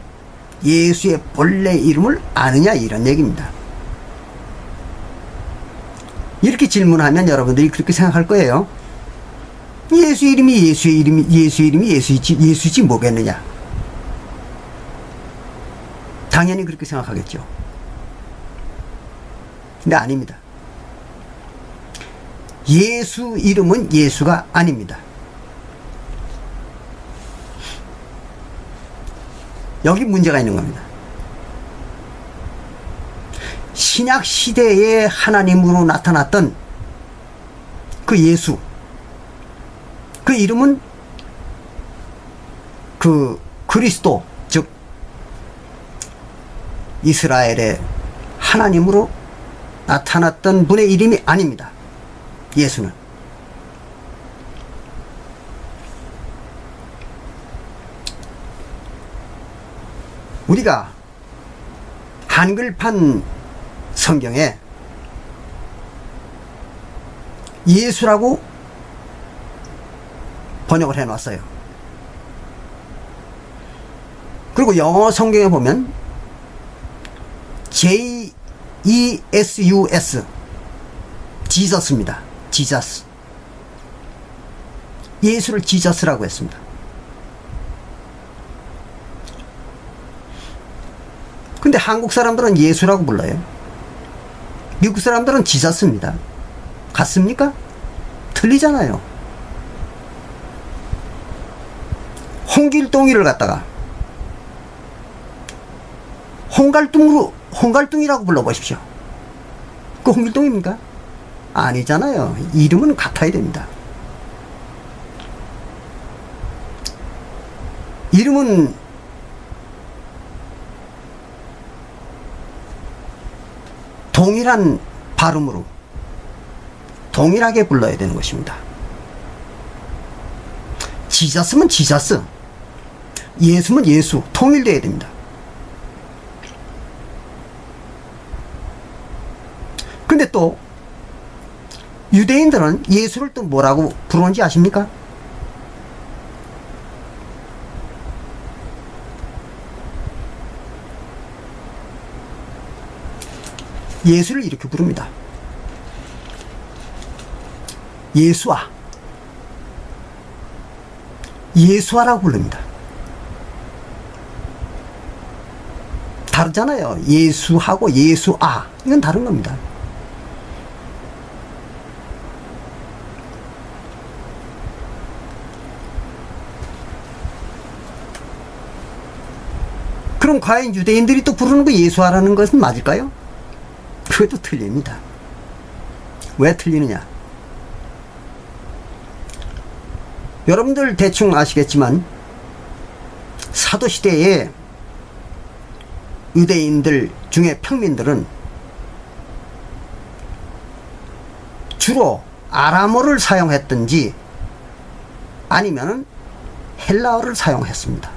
예수의 본래 이름을 아느냐, 이런 얘기입니다. 이렇게 질문하면 여러분들이 그렇게 생각할 거예요. 예수 이름이 예수지 뭐겠느냐. 당연히 그렇게 생각하겠죠. 근데 아닙니다. 예수 이름은 예수가 아닙니다. 여기 문제가 있는 겁니다. 신약 시대에 하나님으로 나타났던 그 예수, 그 이름은 그 그리스도, 즉 이스라엘의 하나님으로 나타났던 분의 이름이 아닙니다. 예수는. 우리가 한글판 성경에 예수라고 번역을 해놨어요. 그리고 영어 성경에 보면 J-E-S-U-S 지저스입니다. 지저스. 예수를 지저스라고 했습니다. 근데 한국 사람들은 예수라고 불러요. 미국 사람들은 지저스입니다. 같습니까? 틀리잖아요. 홍길동이를 갖다가 홍갈둥이라고 불러보십시오. 그 홍길동입니까? 아니잖아요. 이름은 같아야 됩니다. 이름은 동일한 발음으로 동일하게 불러야 되는 것입니다. 지저스면 지저스, 예수면 예수, 통일되어야 됩니다. 근데 또 유대인들은 예수를 또 뭐라고 부르는지 아십니까? 예수를 이렇게 부릅니다. 예수아. 예수아라고 부릅니다. 다르잖아요. 예수하고 예수아. 이건 다른 겁니다. 그럼 과연 유대인들이 또 부르는 거 예수아라는 것은 맞을까요? 그것도 틀립니다. 왜 틀리느냐? 여러분들 대충 아시겠지만 사도시대에 유대인들 중에 평민들은 주로 아람어를 사용했든지 아니면 헬라어를 사용했습니다.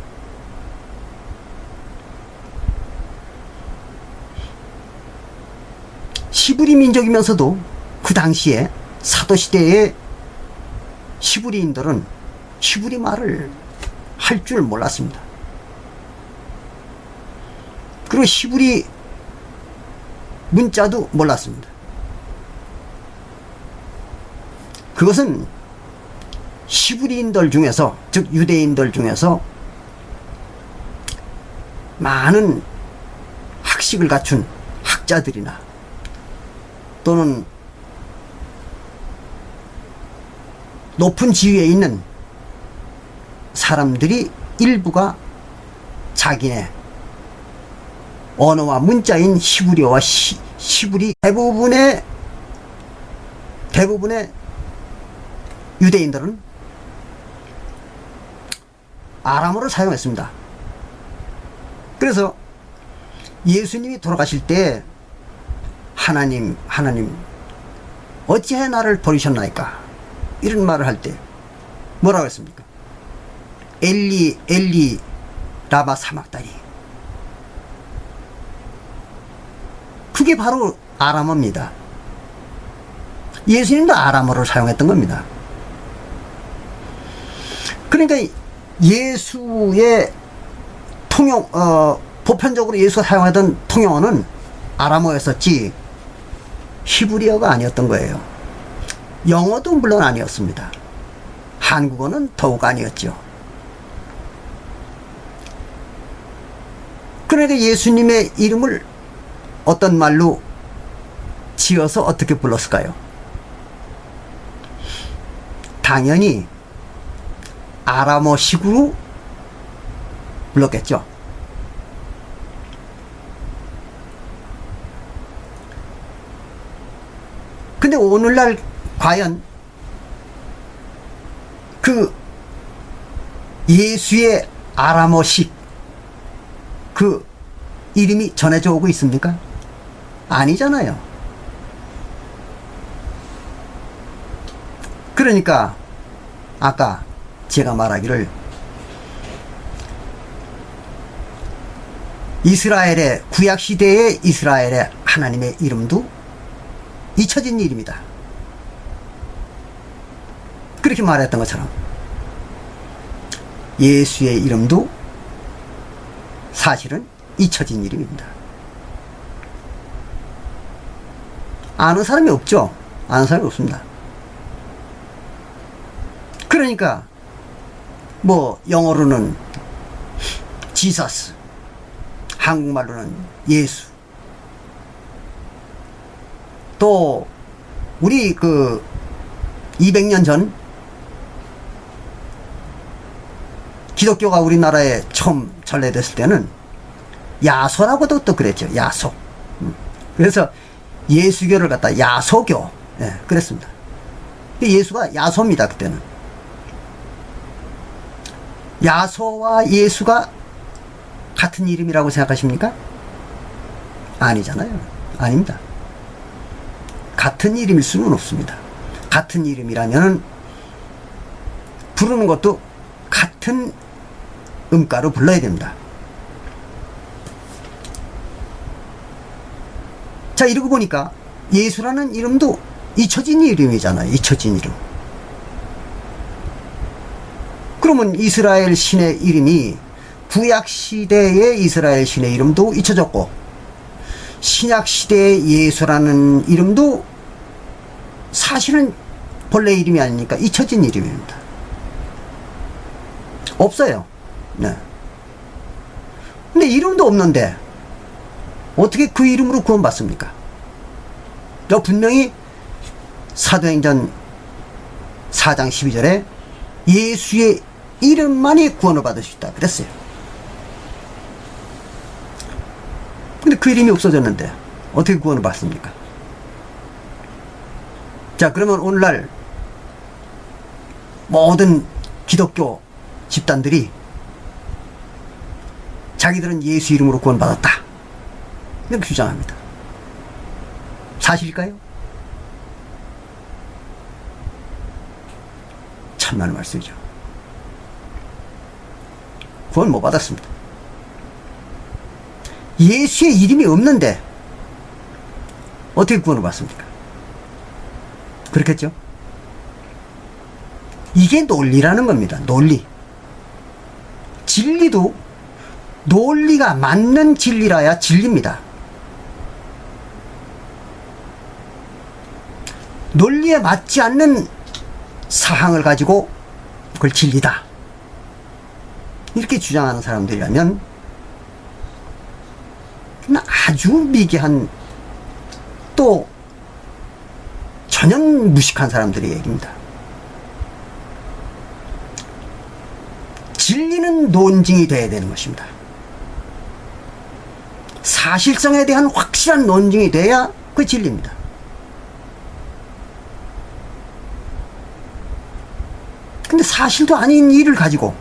시브리 민족이면서도 그 당시에 사도시대의 시브리인들은 시브리 말을 할 줄 몰랐습니다. 그리고 시브리 문자도 몰랐습니다. 그것은 시브리인들 중에서, 즉 유대인들 중에서 많은 학식을 갖춘 학자들이나 또는 높은 지위에 있는 사람들이 일부가 자기네 언어와 문자인 시브리어와 시브리 대부분의 유대인들은 아람어를 사용했습니다. 그래서 예수님이 돌아가실 때 하나님 어찌해 나를 버리셨나이까, 이런 말을 할 때 뭐라고 했습니까? 엘리 엘리 라마 사막다니. 그게 바로 아람어입니다. 예수님도 아람어를 사용했던 겁니다. 그러니까 예수의 보편적으로 예수가 사용하던 통용어는 아람어였었지 히브리어가 아니었던 거예요. 영어도 물론 아니었습니다. 한국어는 더욱 아니었죠. 그러니까 예수님의 이름을 어떤 말로 지어서 어떻게 불렀을까요? 당연히 아람어식으로 불렀겠죠. 근데 오늘날 과연 그 예수의 아람어식 그 이름이 전해져 오고 있습니까? 아니잖아요. 그러니까 아까 제가 말하기를 이스라엘의 구약시대의 이스라엘의 하나님의 이름도 잊혀진 이름이다. 그렇게 말했던 것처럼 예수의 이름도 사실은 잊혀진 이름입니다. 아는 사람이 없죠. 아는 사람이 없습니다. 그러니까 뭐 영어로는 지서스, 한국말로는 예수, 또 우리 그 200년 전 기독교가 우리나라에 처음 전래됐을 때는 야소라고도 또 그랬죠. 야소. 그래서 예수교를 갖다 야소교, 예, 그랬습니다. 예수가 야소입니다. 그때는 야소와 예수가 같은 이름이라고 생각하십니까? 아니잖아요. 아닙니다. 같은 이름일 수는 없습니다. 같은 이름이라면 부르는 것도 같은 음가로 불러야 됩니다. 자, 이러고 보니까 예수라는 이름도 잊혀진 이름이잖아요. 잊혀진 이름. 그러면 이스라엘 신의 이름이 구약시대의 이스라엘 신의 이름도 잊혀졌고 신약시대의 예수라는 이름도 사실은 본래 이름이 아니니까 잊혀진 이름입니다. 없어요. 네. 근데 이름도 없는데 어떻게 그 이름으로 구원받습니까? 분명히 사도행전 4장 12절에 예수의 이름만이 구원을 받을 수 있다 그랬어요. 근데 그 이름이 없어졌는데 어떻게 구원을 받습니까? 자, 그러면 오늘날 모든 기독교 집단들이 자기들은 예수 이름으로 구원받았다 이렇게 주장합니다. 사실일까요? 참나는 말씀이죠. 구원 못 받았습니다. 예수의 이름이 없는데 어떻게 구원을 받습니까? 그렇겠죠? 이게 논리라는 겁니다. 논리. 진리도 논리가 맞는 진리라야 진리입니다. 논리에 맞지 않는 사항을 가지고 그걸 진리다 이렇게 주장하는 사람들이라면 아주 미개한 또 전혀 무식한 사람들의 얘기입니다. 진리는 논증이 돼야 되는 것입니다. 사실성에 대한 확실한 논증이 돼야 그 진리입니다. 근데 사실도 아닌 일을 가지고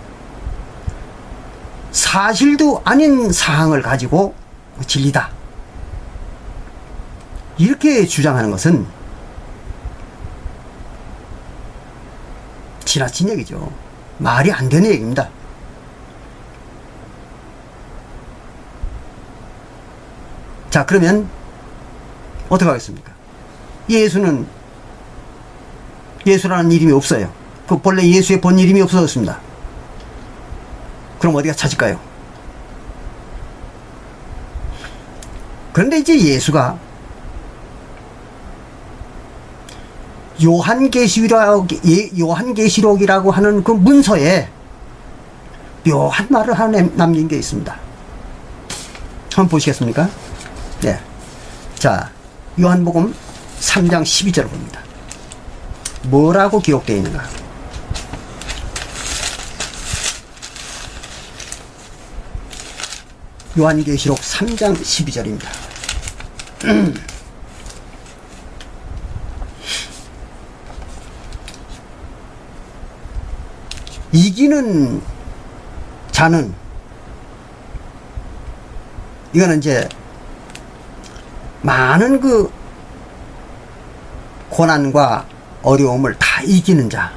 사실도 아닌 사항을 가지고 진리다 이렇게 주장하는 것은 지나친 얘기죠. 말이 안 되는 얘기입니다. 자, 그러면 어떻게 하겠습니까? 예수라는 이름이 없어요. 그 본래 예수의 본 이름이 없어졌습니다. 그럼 어디가 찾을까요? 그런데 이제 예수가 요한계시록이라고 하는 그 문서에 묘한 말을 하나 남긴 게 있습니다. 한번 보시겠습니까? 네. 자, 요한복음 3장 12절을 봅니다. 뭐라고 기록되어 있는가? 요한계시록 3장 12절입니다. 이기는 자는, 이거는 이제 많은 그 고난과 어려움을 다 이기는 자,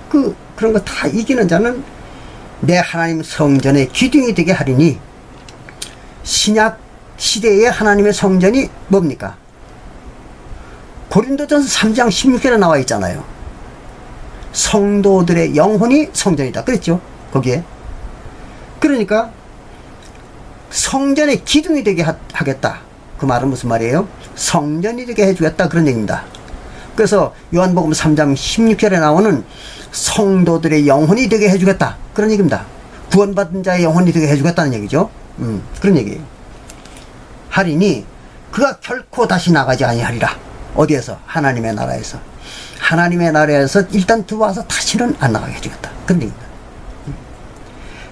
그런 거 다 이기는 자는 내 하나님 성전의 기둥이 되게 하리니. 신약 시대의 하나님의 성전이 뭡니까? 고린도전서 3장 16절에 나와 있잖아요. 성도들의 영혼이 성전이다 그랬죠, 거기에. 그러니까 성전의 기둥이 되게 하겠다. 그 말은 무슨 말이에요? 성전이 되게 해주겠다, 그런 얘기입니다. 그래서 요한복음 3장 16절에 나오는 성도들의 영혼이 되게 해주겠다, 그런 얘기입니다. 구원받은 자의 영혼이 되게 해주겠다는 얘기죠. 그런 얘기예요. 하리니 그가 결코 다시 나가지 아니하리라. 어디에서? 하나님의 나라에서. 하나님의 나라에서 일단 들어와서 다시는 안 나가게 해주겠다, 그런 얘기입니다.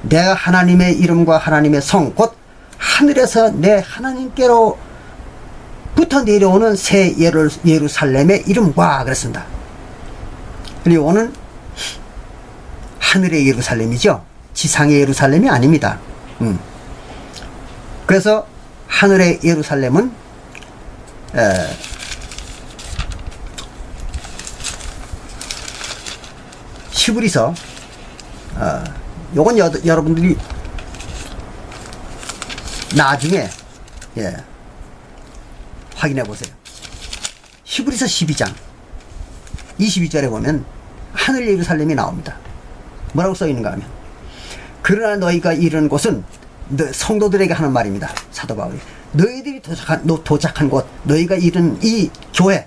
내가 하나님의 이름과 하나님의 성, 곧 하늘에서 내 하나님께로 부터 내려오는 새 예루살렘의 이름과 그랬습니다. 그리고 오는 하늘의 예루살렘이죠. 지상의 예루살렘이 아닙니다. 그래서 하늘의 예루살렘은 히브리서, 요건 여러분들이 나중에 확인해 보세요. 히브리서 12장 22절에 보면 하늘 예루살렘이 나옵니다. 뭐라고 써 있는가 하면, 그러나 너희가 이르는 곳은, 성도들에게 하는 말입니다. 사도 바울이. 너희들이 도착한 곳, 너희가 이른 이 교회,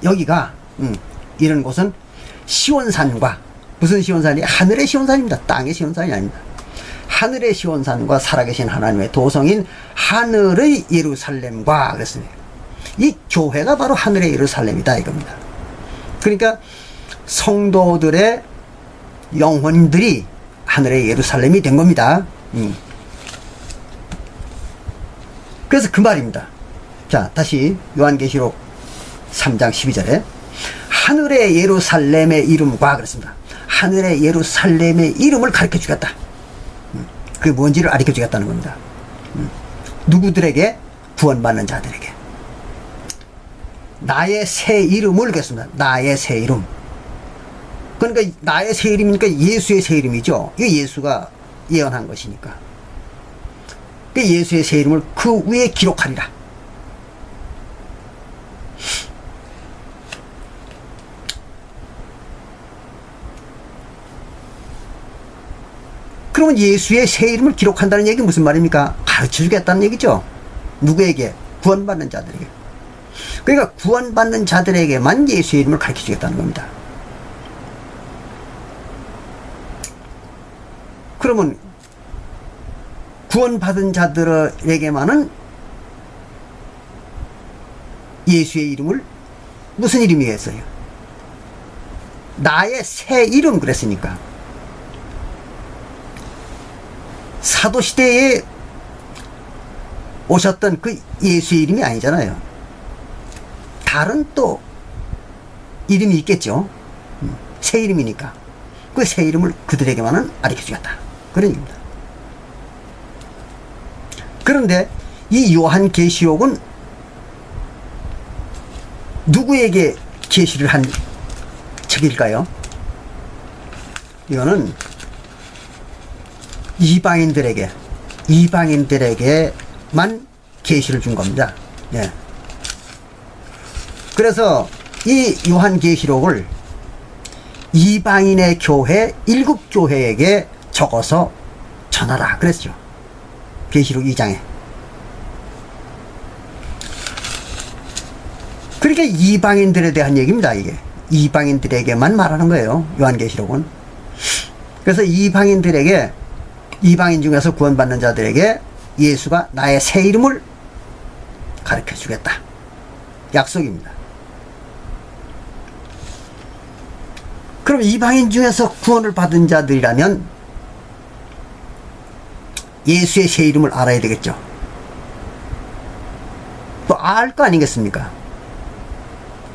여기가 이런 곳은 시온산과, 무슨 시온산이? 하늘의 시온산입니다. 땅의 시온산이 아닙니다. 하늘의 시온산과 살아계신 하나님의 도성인 하늘의 예루살렘과 그랬습니다. 이 교회가 바로 하늘의 예루살렘이다 이겁니다. 그러니까 성도들의 영혼들이 하늘의 예루살렘이 된 겁니다. 그래서 그 말입니다. 자, 다시 요한계시록 3장 12절에 하늘의 예루살렘의 이름과 그랬습니다. 하늘의 예루살렘의 이름을 가르쳐 주겠다. 그게 뭔지를 가르쳐 주겠다는 겁니다. 누구들에게? 구원받는 자들에게. 나의 새 이름을 그랬습니다. 나의 새 이름. 그러니까 나의 새 이름이니까 예수의 새 이름이죠. 이게 예수가 예언한 것이니까. 그 예수의 새 이름을 그 위에 기록하리라. 그러면 예수의 새 이름을 기록한다는 얘기는 무슨 말입니까? 가르쳐 주겠다는 얘기죠. 누구에게? 구원받는 자들에게. 그러니까 구원받는 자들에게만 예수의 이름을 가르쳐 주겠다는 겁니다. 그러면 구원받은 자들에게만은 예수의 이름을, 무슨 이름이겠어요? 나의 새 이름 그랬으니까. 사도시대에 오셨던 그 예수의 이름이 아니잖아요. 다른 또 이름이 있겠죠. 새 이름이니까. 그 새 이름을 그들에게만은 알려주겠다, 그런 얘기입니다. 그런데 이 요한계시록은 누구에게 계시를 한 책일까요? 이거는 이방인들에게만 계시를 준 겁니다. 예. 그래서 이 요한계시록을 이방인의 교회 7교회에게 적어서 전하라 그랬죠. 계시록 2장에. 그러니까 이방인들에 대한 얘기입니다. 이게 이방인들에게만 말하는 거예요, 요한계시록은. 그래서 이방인들에게, 이방인 중에서 구원받는 자들에게 예수가 나의 새 이름을 가르쳐 주겠다, 약속입니다. 그럼 이방인 중에서 구원을 받은 자들이라면 예수의 새 이름을 알아야 되겠죠. 또 알 거 아니겠습니까?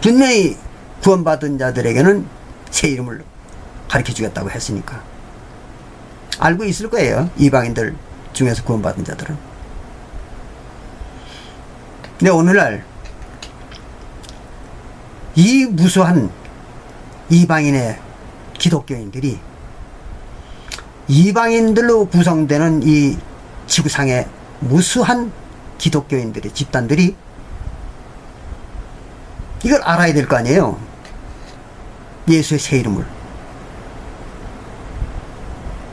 분명히 구원받은 자들에게는 새 이름을 가르쳐 주겠다고 했으니까 알고 있을 거예요, 이방인들 중에서 구원받은 자들은. 근데 오늘날 이 무수한 이방인의 기독교인들이, 이방인들로 구성되는 이 지구상의 무수한 기독교인들의 집단들이 이걸 알아야 될 거 아니에요, 예수의 새 이름을.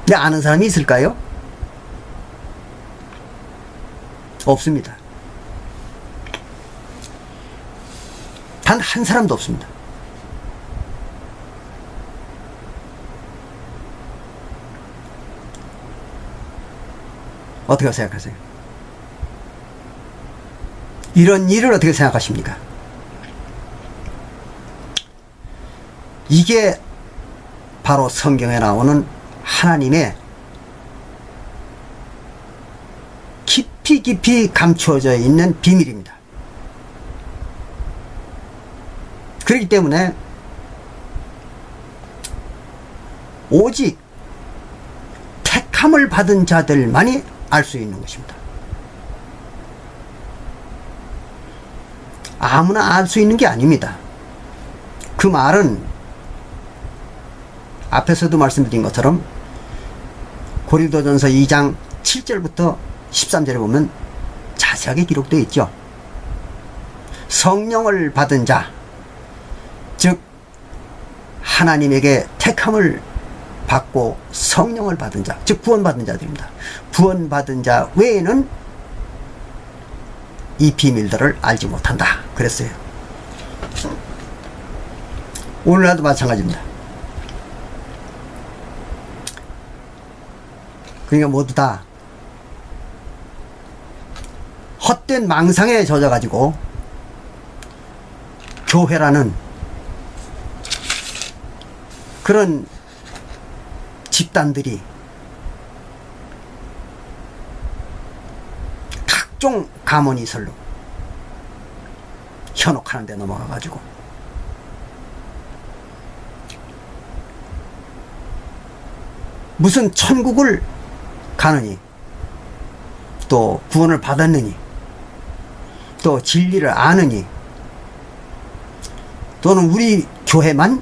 근데 아는 사람이 있을까요? 없습니다. 단 한 사람도 없습니다. 어떻게 생각하세요? 이런 일을 어떻게 생각하십니까? 이게 바로 성경에 나오는 하나님의 깊이 감추어져 있는 비밀입니다. 그렇기 때문에 오직 택함을 받은 자들만이 알 수 있는 것입니다. 아무나 알 수 있는 게 아닙니다. 그 말은 앞에서도 말씀드린 것처럼 고린도전서 2장 7절부터 13절에 보면 자세하게 기록되어 있죠. 성령을 받은 자, 즉 하나님에게 택함을 받고 성령을 받은 자, 즉 구원받은 자들입니다. 구원받은 자 외에는 이 비밀들을 알지 못한다 그랬어요. 오늘날도 마찬가지입니다. 그러니까 모두 다 헛된 망상에 젖어가지고 교회라는 그런 집단들이 각종 가문이설로 현혹하는 데 넘어가가지고 무슨 천국을 가느니, 또 구원을 받았느니, 또 진리를 아느니, 또는 우리 교회만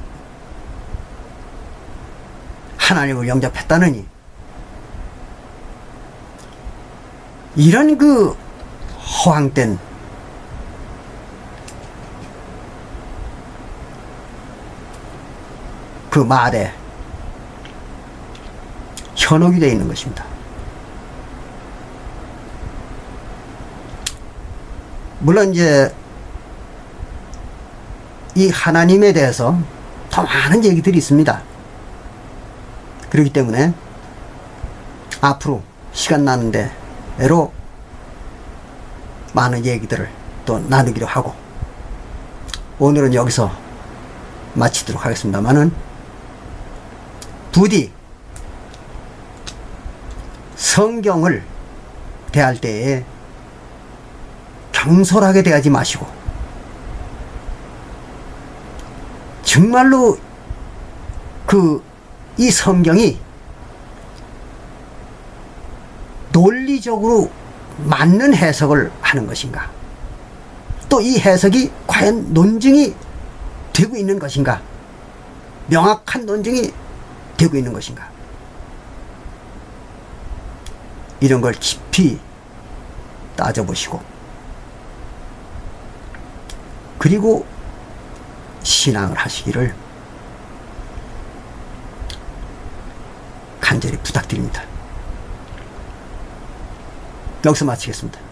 하나님을 영접했다느니, 이런 그 허황된 그 말에 현혹이 되어 있는 것입니다. 물론 이제 이 하나님에 대해서 더 많은 얘기들이 있습니다. 그렇기 때문에 앞으로 시간 나는 대로 많은 얘기들을 또 나누기로 하고, 오늘은 여기서 마치도록 하겠습니다만은, 부디 성경을 대할 때에 경솔하게 대하지 마시고, 정말로 이 성경이 논리적으로 맞는 해석을 하는 것인가, 또 이 해석이 과연 논증이 되고 있는 것인가, 명확한 논증이 되고 있는 것인가, 이런 걸 깊이 따져보시고 그리고 신앙을 하시기를 간절히 부탁드립니다. 여기서 마치겠습니다.